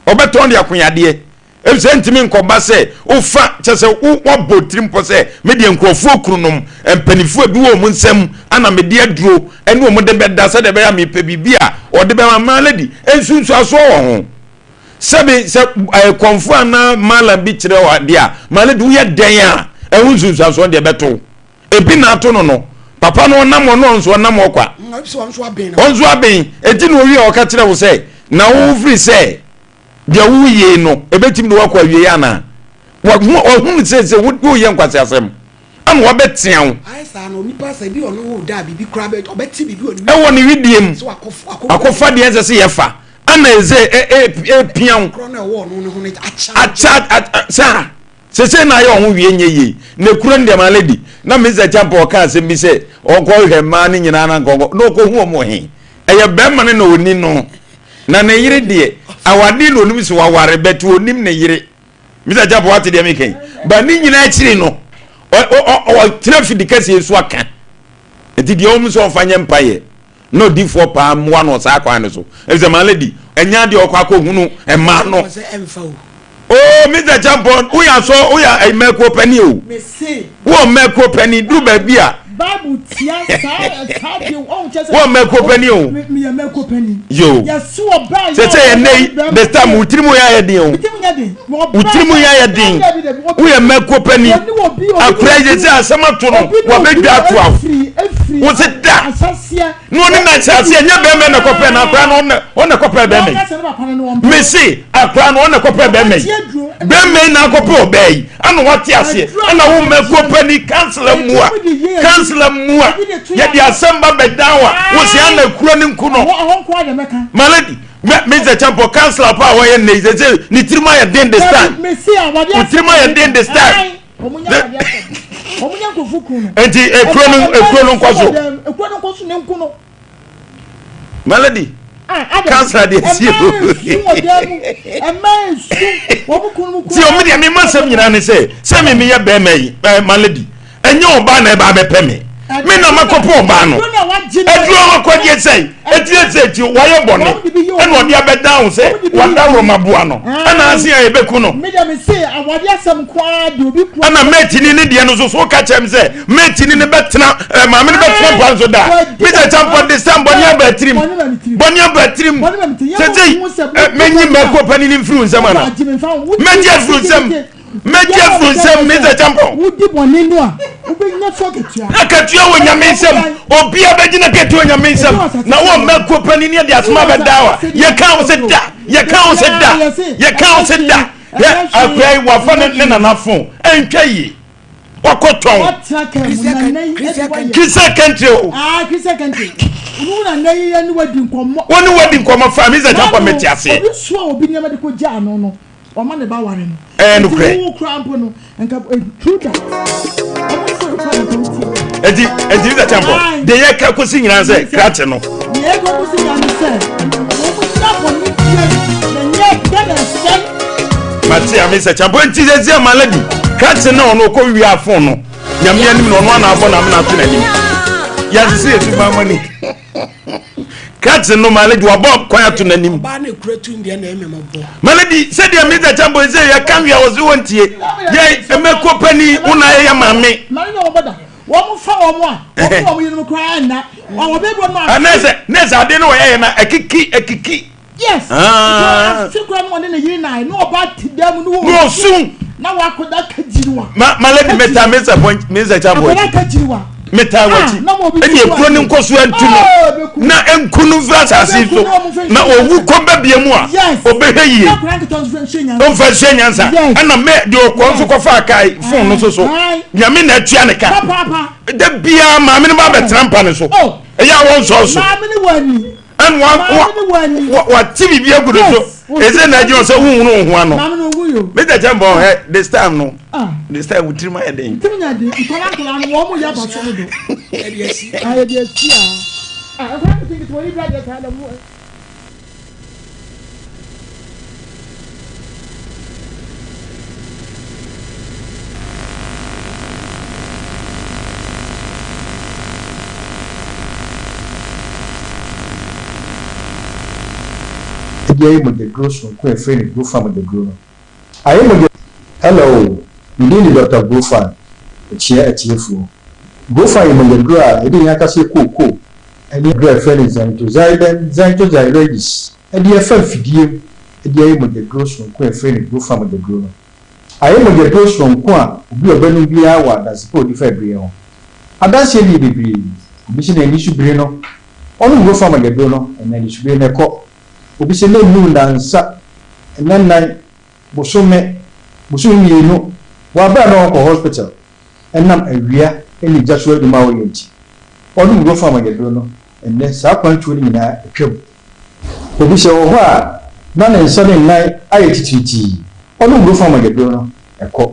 obeton de akoyade ebse ntimi nkoba se ufa tese wo botrim po se me de nkrofo okurunom empanifo bi wo mu nsem ana me de aduro ene wo mu de beda se de be ya me pe bibia o de be ma maladi ensunsu aso wo ho sebe se konfo na mala bi kire wa de a maladi wo ye den a ensunsu aso de beto ebi na ato no papa no nam no nso nam okwa onzo aben enti no wi o ka kire wo se na wo free se de wo ye no ebetim no wakwa wie ya na wo se wo ye nkwase asem am wo betia wo ai sa no nipa sa bi ono wo da bibi kra be obeti bibi oni e wo ni widiem akofa de eze se yefa ana eze pian kro na wo no ho ne acha sa se na ye ho wie nyeye na kuro ndem maledi na meza champa o ka asem bi se okwo hwe ma ni nyina na ngongo no ko hu mo he eye be ma ne no oni no na ne yire de awade no num si waware beto onim ne yire misa japo wate de meken ba ni nyina akiri no o traffic dikase yesu aka enti de om so fanye mpaye no di for pa mwa no sa kwa ne so eze maledi enya de okwa ko hunu e ma no oh misa japo uya so uya e meko pani o wo meko pani du ba bia Bible tia sa de on chese wo meko pani o me meko pani yo yesu oba se ye nei the time utirimu ya din o utirimu ya din wo ye meko pani akura ye se asema to no wo bedwa to afu wo se da no ni na chase nya be me na kope na akura no on kope be me me si akura no on kope be me na kope obey ana wati ase ana wo meko pani cancel mua ya di asamba bedawa wo se ana kuro ni nkuno maladi Mr. Champo cancel pa wo ye ne ze ni trima ya den the stand trima ya den the stand omunya kofuku no enti ekuro nkwaso ne nkuno maladi cancel de si ti o mi de mi masem nyina ne se me ya be mai maladi enye oba na ba be peme me na makopo oba no eduro akwadie sei etie ti waye bone eno odi abedan se wada romabua no ana asia ebeku no me de me say awade asem kwa de obi kwa ana metini ni de no so ka chem se metini ni betena ma me ni betena panzo da me de champo de sambo ni abatrim boni abatrim se menyi makopo ni mfru nsema na menyi mfru nsema meje frunsem meze champo wudi boni no a ubenya so ketua akatua wo nyamensem obi abegina ketua nyamensem na wo meko pani ne de asma bedawa ye kan wo se da ye akwai wa fa ne na na fon entwa yi wakoton Christian country Christian country una na yi ni wadi nkomo woni wadi nkomo fa mi ze tampa metiase obi so obi nyama de ko gya no no o ma ne ba ware no no kre wo krampo no enka true that edi za tempo de ye ka ko si nyina se krate no ye ko si nyina se wo na ko ni tie na nye gana se mati amisa tempo nti ze ze maladi krate no no ko wi afon no nyame anim no no na afo na me na to na nim ya se etu ba mani krate no maladi wa bob kwa to na nim ba na kuratu ndi na ememabo maladi se de amisa tempo ze ya kan wi awozi wontie ye emeko pani una ye mame mari no boda wọ́n fa wọ́n a wọ́n yẹn kura na wọ́n bẹ bọ náà. nẹ́ẹ̀sì adé ní wọ́n yẹ yẹn na ekiki. yes. fikura ni wọn ní yìí náà ní ọba ti dẹ́mu ní wọ́n. ní o sun. na wọ́n akọ̀dá kejì wa. maladi mẹ́ta mẹ́sà chambo. akọ̀dá kejì wa. mẹ́ta wọ́n ti ẹni ekuro ni nkoso ẹntu no na nkunu fura asase so na owu kọ bẹ bie mu a obehwe yie o nfa se nyansa ana me de okọ nso kọ fa kai fon no so nyame na atua ne ka de bia ma me ne ba betrampa ne so eya won so ma me ne wani and wa tv bia gudo so eze na je so hunhunu ho ano ma me no wuyo me da jambo this time no this time we treat my head in tinya de nkola no wo mo ya ba so do e de si a I want to think it's what brother kind of I am the gross from Queen Friend, go farm the grown. I am hello, you need Dr. Gofan, a chair at your fool. Go find him on the ground, I didn't have to say cool. And the great friend is Zanto Zairedis, and the affair for you, and the aim of the gross from Queen Friend, go farm the grown. I am the gross from Quan, be a burning be hour that's supposed to February. I don't say the degree, mission and issue Breno, only go farm the grown, and then you should be in a cop. Obi se le nu dansa nan bosome no wa ba no ko hospital enam awia eni jasho adu ma wo yenti onu go fa magedo no enne sa kwantu ni na twem obi se wo ho a na nsa ne nan aye tititi onu go fa magedo no ekọ